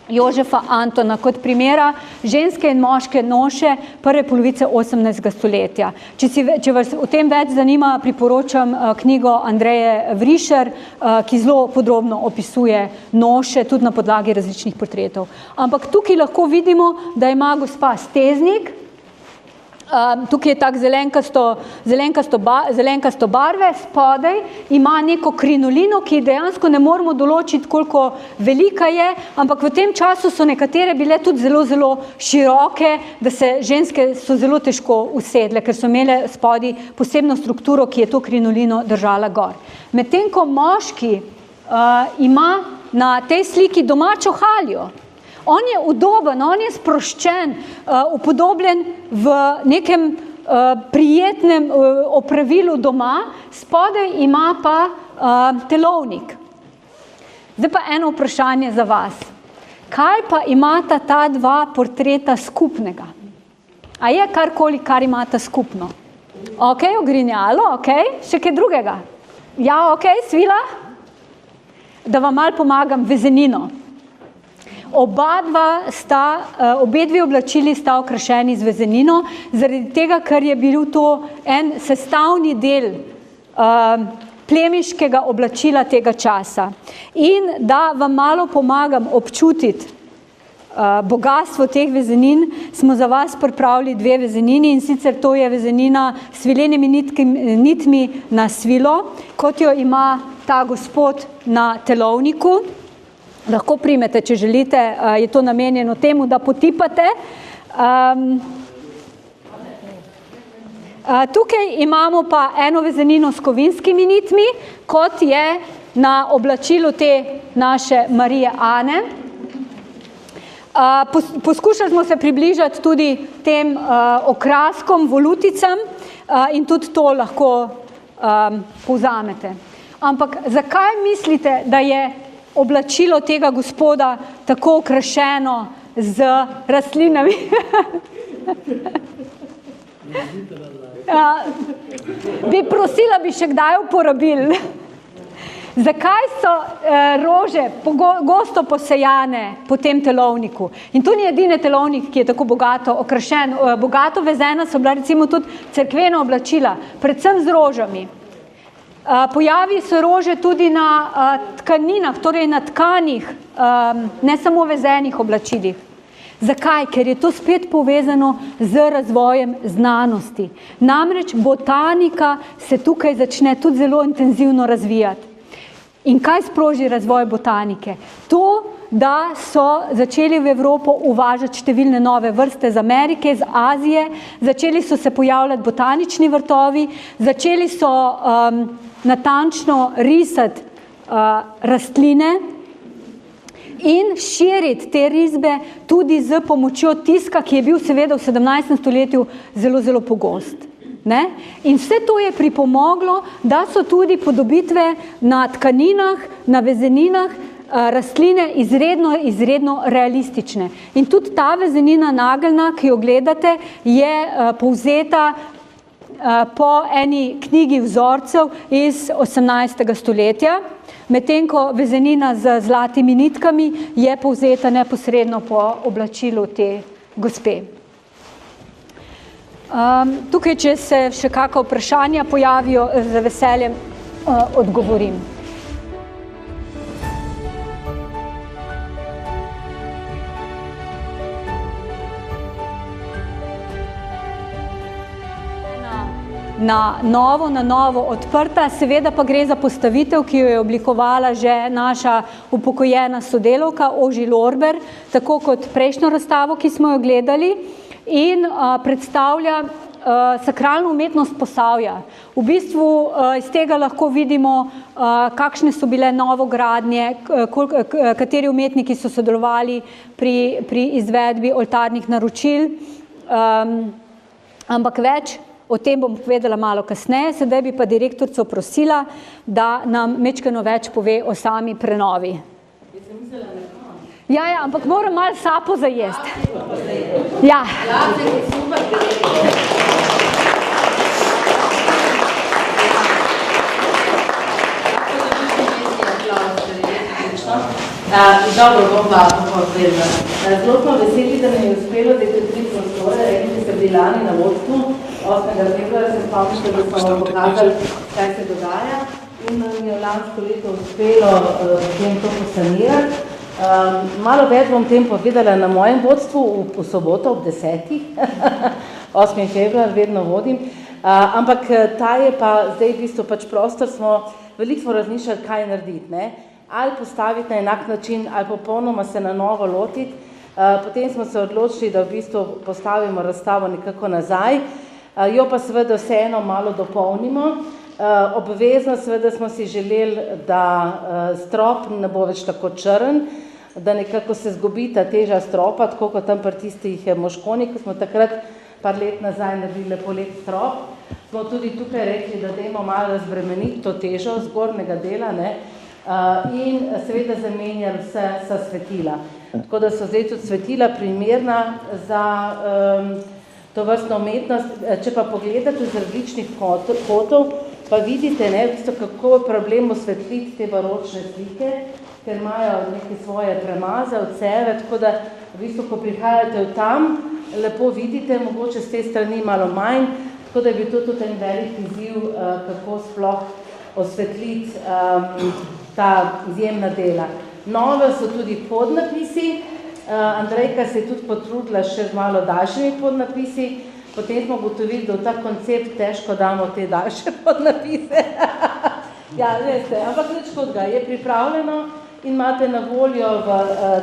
Jožefa Antona kot primera ženske in moške noše prve polovice 18. stoletja. Če vas o tem več zanima, priporočam knjigo Andreje Vrišer, ki zelo podrobno opisuje noše, tudi na podlagi različnih portretov. Ampak tukaj lahko vidimo, da ima gospa steznik, tukaj je tak zelenkasto barve, spodaj ima neko krinolino, ki dejansko ne moremo določiti, koliko velika je, ampak v tem času so nekatere bile tudi zelo, zelo široke, da se ženske so zelo težko usedle, ker so imele spodaj posebno strukturo, ki je to krinolino držala gor. Medtem ko moški ima na tej sliki domačo haljo. On je udoben, on je sproščen, upodobljen v nekem prijetnem opravilu doma, spodaj ima pa telovnik. Zdaj pa eno vprašanje za vas. Kaj pa imata ta dva portreta skupnega? A je karkoli, kar imata skupno? Ok, ogrinjalo, ok, še kaj drugega? Ja, ok, svila? Da vam malo pomagam, vezenino. Obe dve oblačili sta okrašeni z vezenino, zaradi tega, ker je bil to en sestavni del plemiškega oblačila tega časa. In da vam malo pomagam občutiti bogatstvo teh vezenin, smo za vas pripravili dve vezenini, in sicer to je vezenina s svilenimi nitmi na svilo, kot jo ima ta gospod na telovniku. Lahko primete, če želite, je to namenjeno temu, da potipate. Tukaj imamo pa eno vezenino s kovinskimi nitmi, kot je na oblačilu te naše Marije Ane. Poskušali smo se približati tudi tem okraskom, voluticam, in tudi to lahko povzamete. Ampak zakaj mislite, da je oblačilo tega gospoda tako okrašeno z rastlinami? Bi prosila, bi še kdaj uporabili. Zakaj so rože gosto posejane po tem telovniku? In to ni edini telovnik, ki je tako bogato okrašen. Bogato vezena so bila recimo tudi cerkvena oblačila, predvsem z rožami. Pojavi se rože tudi na tkaninah, torej na tkanih, ne samo vezenih oblačilih. Zakaj? Ker je to spet povezano z razvojem znanosti. Namreč botanika se tukaj začne tudi zelo intenzivno razvijati. In kaj sproži razvoj botanike? To, da so začeli v Evropo uvažati številne nove vrste z Amerike, z Azije, začeli so se pojavljati botanični vrtovi, začeli so natančno risati rastline in širiti te risbe tudi z pomočjo tiska, ki je bil seveda v 17. stoletju zelo, zelo pogost. Ne? In vse to je pripomoglo, da so tudi podobitve na tkaninah, na vezeninah rastline izredno realistične. In tudi ta vezenina nageljna, ki jo gledate, je povzeta po eni knjigi vzorcev iz 18. stoletja, medtem ko vezenina z zlatimi nitkami je povzeta neposredno po oblačilu te gospe. Tukaj, če se še kakšna vprašanja pojavijo, z veseljem odgovorim. Na novo odprta, seveda pa gre za postavitev, ki jo je oblikovala že naša upokojena sodelavka Oži Lorber, tako kot prejšnjo razstavo, ki smo jo gledali, in predstavlja sakralno umetnost Posavja. V bistvu iz tega lahko vidimo, kakšne so bile novogradnje, kateri umetniki so sodelovali pri izvedbi oltarnih naročil, ampak več o tem bom povedala malo kasneje, sedaj bi pa direktorico prosila, da nam majčkeno več pove o sami prenovi. Ja, ampak moram malo sapo zajesti. Ja. Dobro, bom pa povedala. Zelo smo veseli, da nam je uspelo, da je te 3 prostore, rekli ste bili lani na vodstvu, 8. februarja se spomnište, da smo vam pokazali, kaj se dogaja in nam je v lansko leto uspelo potem to posanirati. Malo več bom tem povedala na mojem vodstvu v soboto ob 10. 8. februar vedno vodim, ampak ta je pa zdaj v bistvu pač prostor, smo veliko razmišljali, kaj narediti, ne? Ali postaviti na enak način, ali popolnoma se na novo lotiti. Potem smo se odločili, da v bistvu postavimo razstavo nekako nazaj, jo pa seveda vseeno malo dopolnimo. Obvezno seveda smo si želeli, da strop ne bo več tako črn, da nekako se zgubi ta teža stropa, tako kot tam pri tistih možkonih, ko smo takrat par let nazaj naredili lepo lep strop. Smo tudi tukaj rekli, da dajmo malo razbremeniti to težo zgornjega dela, ne? In seveda zamenjali vse svetila. Tako da so zdaj tudi svetila primerna za to vrstno umetnost. Če pa pogledate z različnih kotov, pa vidite, ne, kako je problem osvetliti te baročne slike, ker imajo neke svoje premaze, odseve, tako da v bistvu, ko prihajate v tam, lepo vidite, mogoče z te strani malo manj, tako da je bil to tudi en velik izziv, kako sploh osvetliti ta izjemna dela. Nove so tudi podnapisi, Andrejka se je tudi potrudila še z malo daljšimi podnapisi, potem smo ugotovili, da v ta koncept težko damo te daljše podnapise. Ja, veste, ampak nič kodga, je pripravljeno in imate na voljo v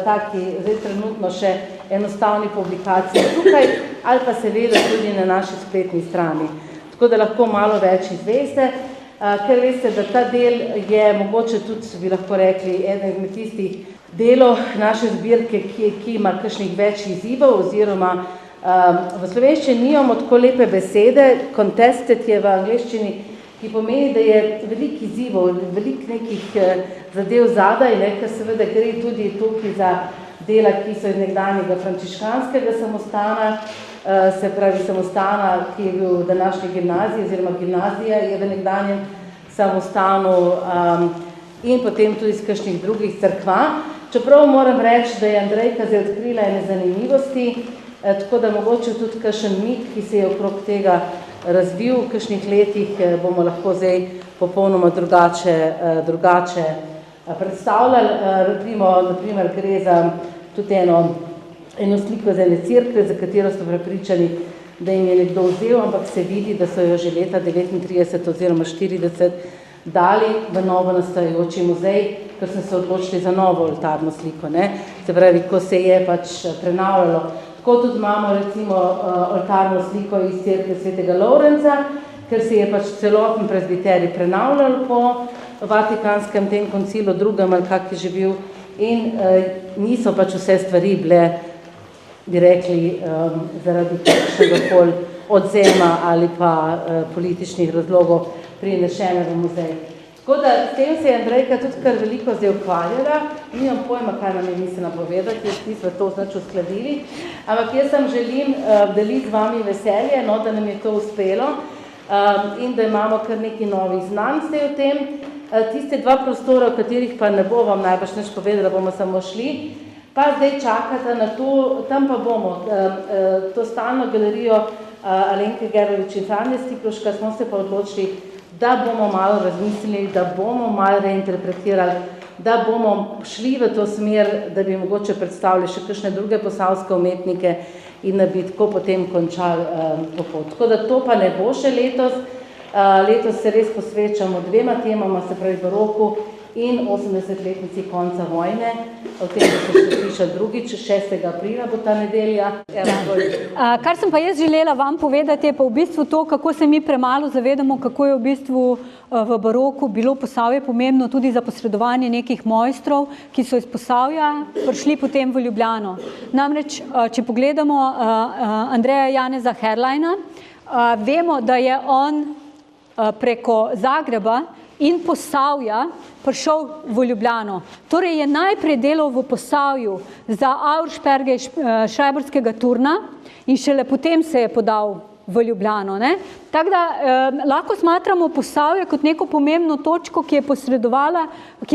taki, zdaj trenutno še enostavni publikaciji tukaj, ali pa seveda tudi na naši spletni strani. Tako da lahko malo več izveste. Ker veste, da ta del je mogoče tudi, bi lahko rekli, eden izmed tistih delov naše zbirke, ki ima kakšnih več izzivov, oziroma v slovenščini nimamo tako lepe besede, contested je v angleščini, ki pomeni, da je veliko izzivov, veliko nekih zadev zadaj, ker seveda gre tudi tukaj za dela, ki so iz nekdanjega frančiškanskega samostana, se pravi samostana, ki je bil v današnji gimnaziji, oziroma gimnazija je v nekdanjem samostanu in potem tudi iz kakšnih drugih cerkva. Čeprav moram reči, da je Andrejka zdaj odkrila ene zanimivosti, tako da mogoče tudi kakšen mit, ki se je okrog tega razvil v kakšnih letih, bomo lahko zdaj popolnoma drugače predstavljali. Naprimer, gre za tudi eno sliko z ene cerkve, za katero so prepričani, da jim je nekdo vzel, ampak se vidi, da so jo že leta 39 oziroma 40 dali v novo nastajajoči muzej, ker so se odločili za novo oltarno sliko, ne? Se pravi, ko se je pač prenavljalo. Tako tudi imamo recimo oltarno sliko iz cerkve svetega Lovrenca, ker se je pač celoten prezbiterij prenavljal po Vatikanskem tem koncilu drugem, ali kak je že bil, in niso pač vse stvari bile, bi rekli, zaradi kakšnega koli odzema ali pa političnih razlogov prinešene v muzej. Tako da s tem se je Andrejka tudi kar veliko zdaj ukvarjala, nimam pojma, kaj nam je mislila povedati, jaz nismo to znač uskladili, ampak jaz sem želim deliti z vami veselje, no, da nam je to uspelo in da imamo kar nekaj novih znanj zdaj o tem. Tiste 2 prostora, v katerih pa ne bo vam najbrž nič povedala, bomo samo šli, pa zdaj čakate na to, tam pa bomo, to stalno galerijo Alenke Gerlovič in Franje Stikloška, smo se pa odločili, da bomo malo razmislili, da bomo malo reinterpretirali, da bomo šli v to smer, da bi mogoče predstavili še kakšne druge posavske umetnike in da bi tako potem končali to pot. Tako da to pa ne bo še letos. Letos se res posvečamo 2 temama, se pravi baroku in 80-letnici konca vojne. O tem bo se slišali drugič, 6. aprila bo ta nedelja. Kar sem pa jaz želela vam povedati, je pa v bistvu to, kako se mi premalo zavedamo, kako je v bistvu v baroku bilo Posavje pomembno tudi za posredovanje nekih mojstrov, ki so iz Posavja prišli potem v Ljubljano. Namreč, če pogledamo Andreja Janeza Herlajna, vemo, da je on preko Zagreba in Posavja prišel v Ljubljano. Torej je najprej delal v Posavju za Auersperge Šrajbarskega turna in šele potem se je podal v Ljubljano. Ne? Tako da lahko smatramo Posavje kot neko pomembno točko, ki je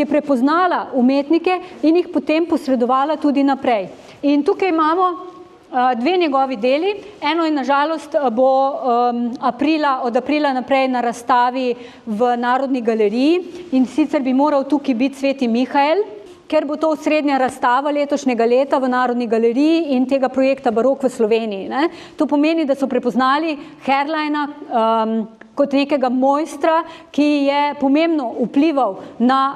prepoznala umetnike in jih potem posredovala tudi naprej. In tukaj imamo dve njegovi deli. Eno je nažalost bo od aprila naprej na razstavi v Narodni galeriji in sicer bi moral tukaj biti Sveti Mihael, ker bo to osrednja razstava letošnjega leta v Narodni galeriji in tega projekta Barok v Sloveniji. Ne. To pomeni, da so prepoznali Herrleina kot nekega mojstra, ki je pomembno vplival na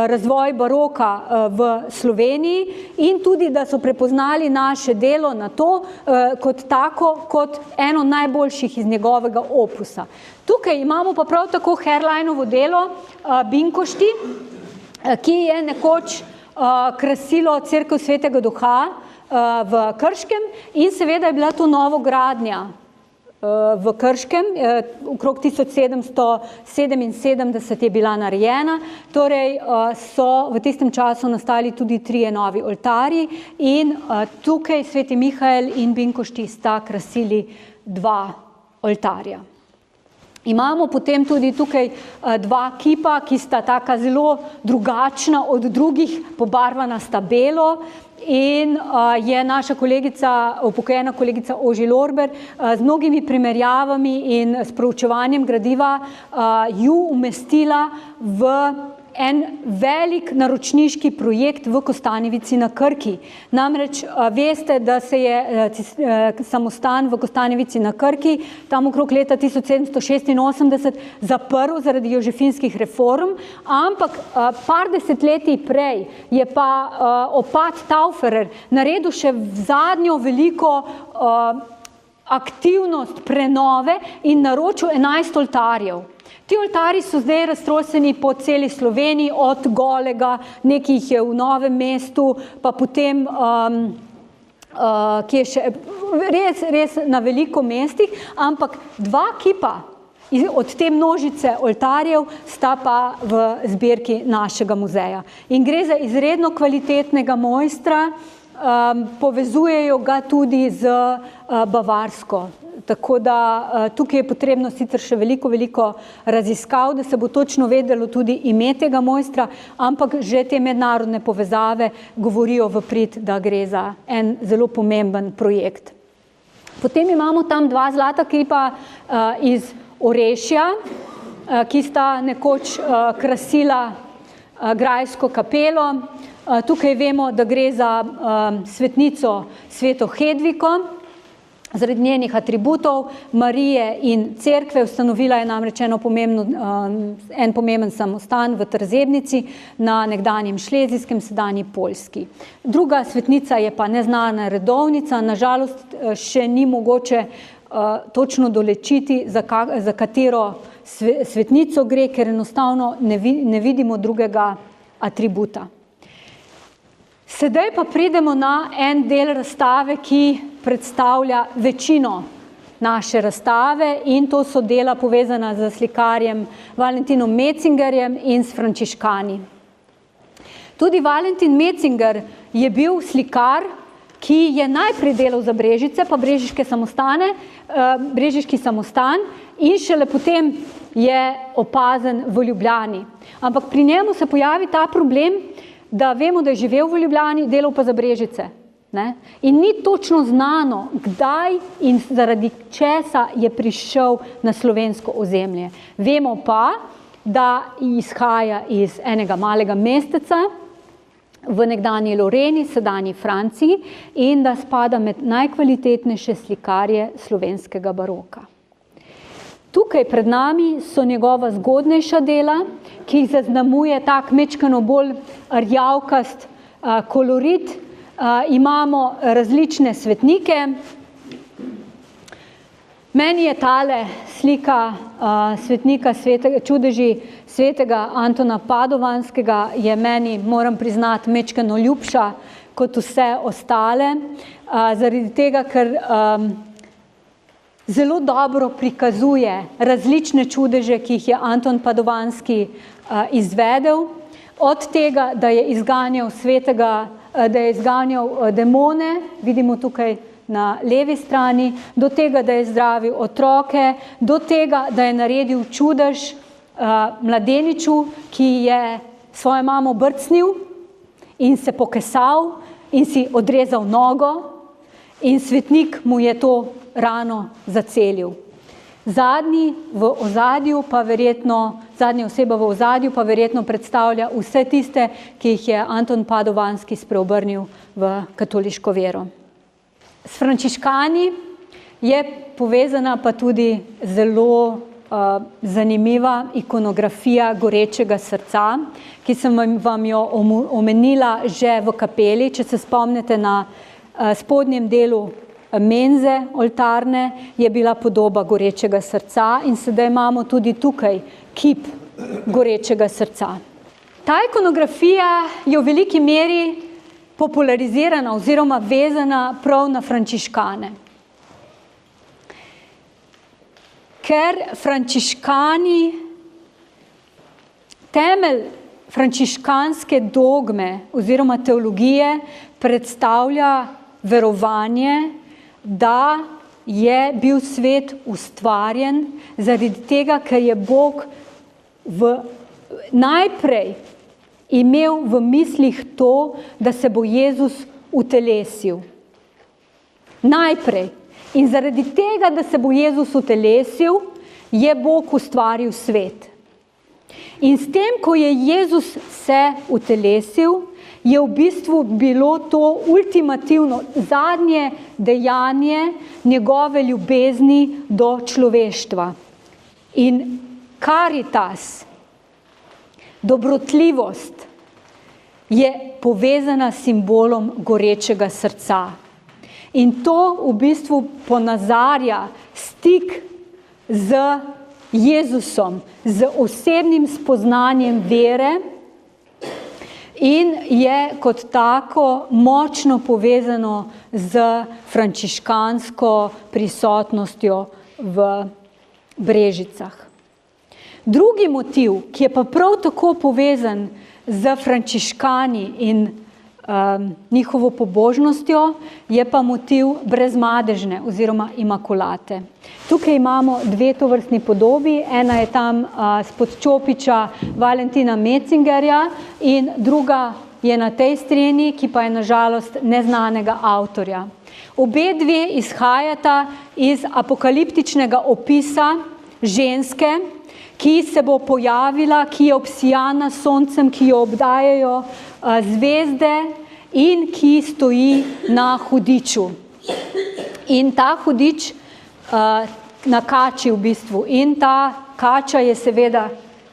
razvoj baroka v Sloveniji in tudi, da so prepoznali naše delo na to kot eno najboljših iz njegovega opusa. Tukaj imamo pa prav tako Herrleinovo delo Binkošti, ki je nekoč krasilo Cerkev Svetega Duha v Krškem in seveda je bila to novogradnja v Krškem, okrog 1777 je bila narejena, torej so v tistem času nastali tudi 3 novi oltarji in tukaj Sveti Mihael in Binkošti sta krasili 2 oltarja. Imamo potem tudi tukaj 2 kipa, ki sta taka zelo drugačna od drugih, pobarvana sta belo in je naša upokojena kolegica Oži Lorber z mnogimi primerjavami in s proučevanjem gradiva ju umestila v en velik naročniški projekt v Kostanjevici na Krki. Namreč veste, da se je samostan v Kostanjevici na Krki tam okrog leta 1786 zaprl zaradi jožefinskih reform, ampak par desetletij prej je pa opat Tauferer naredil še zadnjo veliko aktivnost prenove in naročil 11 oltarjev. Ti oltarji so zdaj raztroseni po celi Sloveniji, od Golega, nekaj jih je v Novem mestu, pa potem, ki je še res na veliko mestih, ampak 2 kipa od te množice oltarjev sta pa v zbirki našega muzeja. In gre za izredno kvalitetnega mojstra, povezujejo ga tudi z Bavarsko. Tako da tukaj je potrebno sicer še veliko raziskav, da se bo točno vedelo tudi ime tega mojstra, ampak že te mednarodne povezave govorijo v prid, da gre za en zelo pomemben projekt. Potem imamo tam 2 zlata kipa iz Orešja, ki sta nekoč krasila grajsko kapelo. Tukaj vemo, da gre za svetnico Sveto Hedviko, zaradi njenih atributov Marije in cerkve. Ustanovila je namreč en pomemben samostan v Trzebnici na nekdanjem Šlezijskem, sedanji Poljski. Druga svetnica je pa neznana redovnica, nažalost še ni mogoče točno dolečiti, za katero svetnico gre, ker enostavno ne vidimo drugega atributa. Sedaj pa pridemo na en del razstave, ki predstavlja večino naše razstave in to so dela povezana z slikarjem Valentinom Metzingerjem in s frančiškani. Tudi Valentin Metzinger je bil slikar, ki je najprej delal za Brežice, pa brežiški samostan in šele potem je opazen v Ljubljani. Ampak pri njemu se pojavi ta problem, da vemo, da je živel v Ljubljani, delal pa za Brežice. Ne? In ni točno znano, kdaj in zaradi česa je prišel na slovensko ozemlje. Vemo pa, da izhaja iz enega malega mesteca v nekdanji Loreni, sedanji Franciji in da spada med najkvalitetnejše slikarje slovenskega baroka. Tukaj pred nami so njegova zgodnejša dela, ki jih zaznamuje tak mečkano bolj rjavkast kolorit. Imamo različne svetnike. Meni je tale slika svetnika čudeži svetega Antona Padovanskega je meni, moram priznati, mečkano ljubša kot vse ostale, zaradi tega, ker zelo dobro prikazuje različne čudeže, ki jih je Anton Padovanski izvedel, od tega, da je izganjal demone, vidimo tukaj na levi strani, do tega, da je zdravil otroke, do tega, da je naredil čudež mladeniču, ki je svojo mamo brcnil in se pokesal in si odrezal nogo in svetnik mu je to rano zacelil. Zadnja oseba v ozadju pa verjetno predstavlja vse tiste, ki jih je Anton Padovanski spreobrnil v katoliško vero. S frančiškani je povezana pa tudi zelo zanimiva ikonografija gorečega srca, ki sem vam jo omenila že v kapeli, če se spomnite na spodnjem delu menze oltarne je bila podoba gorečega srca in sedaj imamo tudi tukaj kip gorečega srca. Ta ikonografija je v veliki meri popularizirana oziroma vezana prav na frančiškane. Ker frančiškani, temelj frančiškanske dogme oziroma teologije predstavlja verovanje, da je bil svet ustvarjen zaradi tega, ker je Bog najprej imel v mislih to, da se bo Jezus utelesil. Najprej. In zaradi tega, da se bo Jezus utelesil, je Bog ustvaril svet. In s tem, ko je Jezus se utelesil, je v bistvu bilo to ultimativno zadnje dejanje njegove ljubezni do človeštva. In karitas, dobrotljivost, je povezana s simbolom gorečega srca. In to v bistvu ponazarja stik z Jezusom, z osebnim spoznanjem vere in je kot tako močno povezano z frančiškansko prisotnostjo v Brežicah. Drugi motiv, ki je pa prav tako povezan z frančiškani in njihovo pobožnostjo, je pa motiv brezmadežne oziroma imakulate. Tukaj imamo dve tovrstni podobi, ena je tam spod čopiča Valentina Metzingerja in druga je na tej strani, ki pa je nažalost neznanega avtorja. Obe dve izhajata iz apokaliptičnega opisa ženske, ki se bo pojavila, ki je obsijana s soncem, ki jo obdajajo zvezde in ki stoji na hudiču. In ta hudič na kači v bistvu. In ta kača je seveda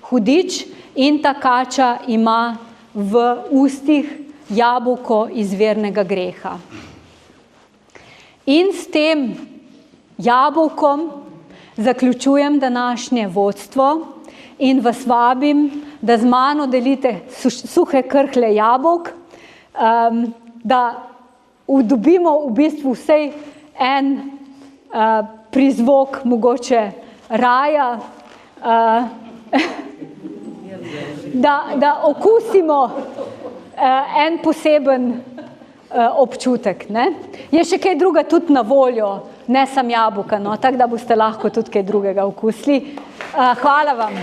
hudič in ta kača ima v ustih jabolko izvirnega greha. In s tem jabolkom zaključujem današnje vodstvo in vas vabim, da z mano delite suhe krhlje jabolk, da dobimo v bistvu vsej en prizvok mogoče raja, da okusimo en poseben občutek. Ne? Je še kaj druga tudi na voljo, ne sam jabolka, no, tako da boste lahko tudi kaj drugega okusili. Hvala vam.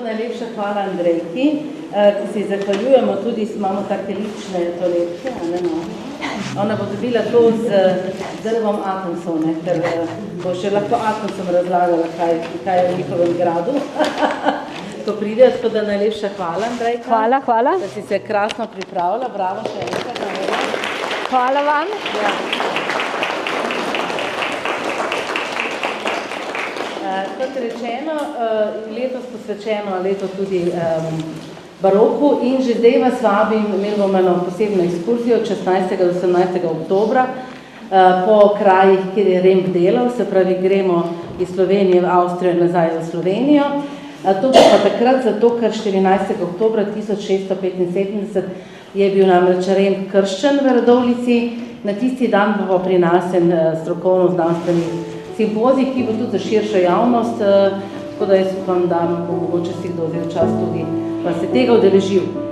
Najlepša hvala Andrejki, ki si zahvaljujemo tudi, imamo take lične toaletke, ona bo dobila to z drvom Atomsone, ker bo še lahko Atomsom razlagala, kaj je v njihovem gradu, ko pridejo, tako da najlepša hvala Andrejka, hvala. Da si se krasno pripravila, bravo še enkrat. Hvala vam. Ja. Kot rečeno, letos posvečeno leto tudi baroku in že zdaj vas vabim, imeli bomo eno posebno ekskurzijo 16. do 18. oktobra po krajih, kjer je Remb delal, se pravi gremo iz Slovenije v Avstrijo in nazaj v Slovenijo. To bo pa takrat zato, ker 14. oktobra 1675 je bil namreč Remb krščen v Radovljici, na tisti dan bo pri nas en strokovno-znanstveni simpozij, ki bo tudi za širšo javnost, tako da jaz upam, da bo mogoče si kdo vzel čas tudi pa se tega udeležil.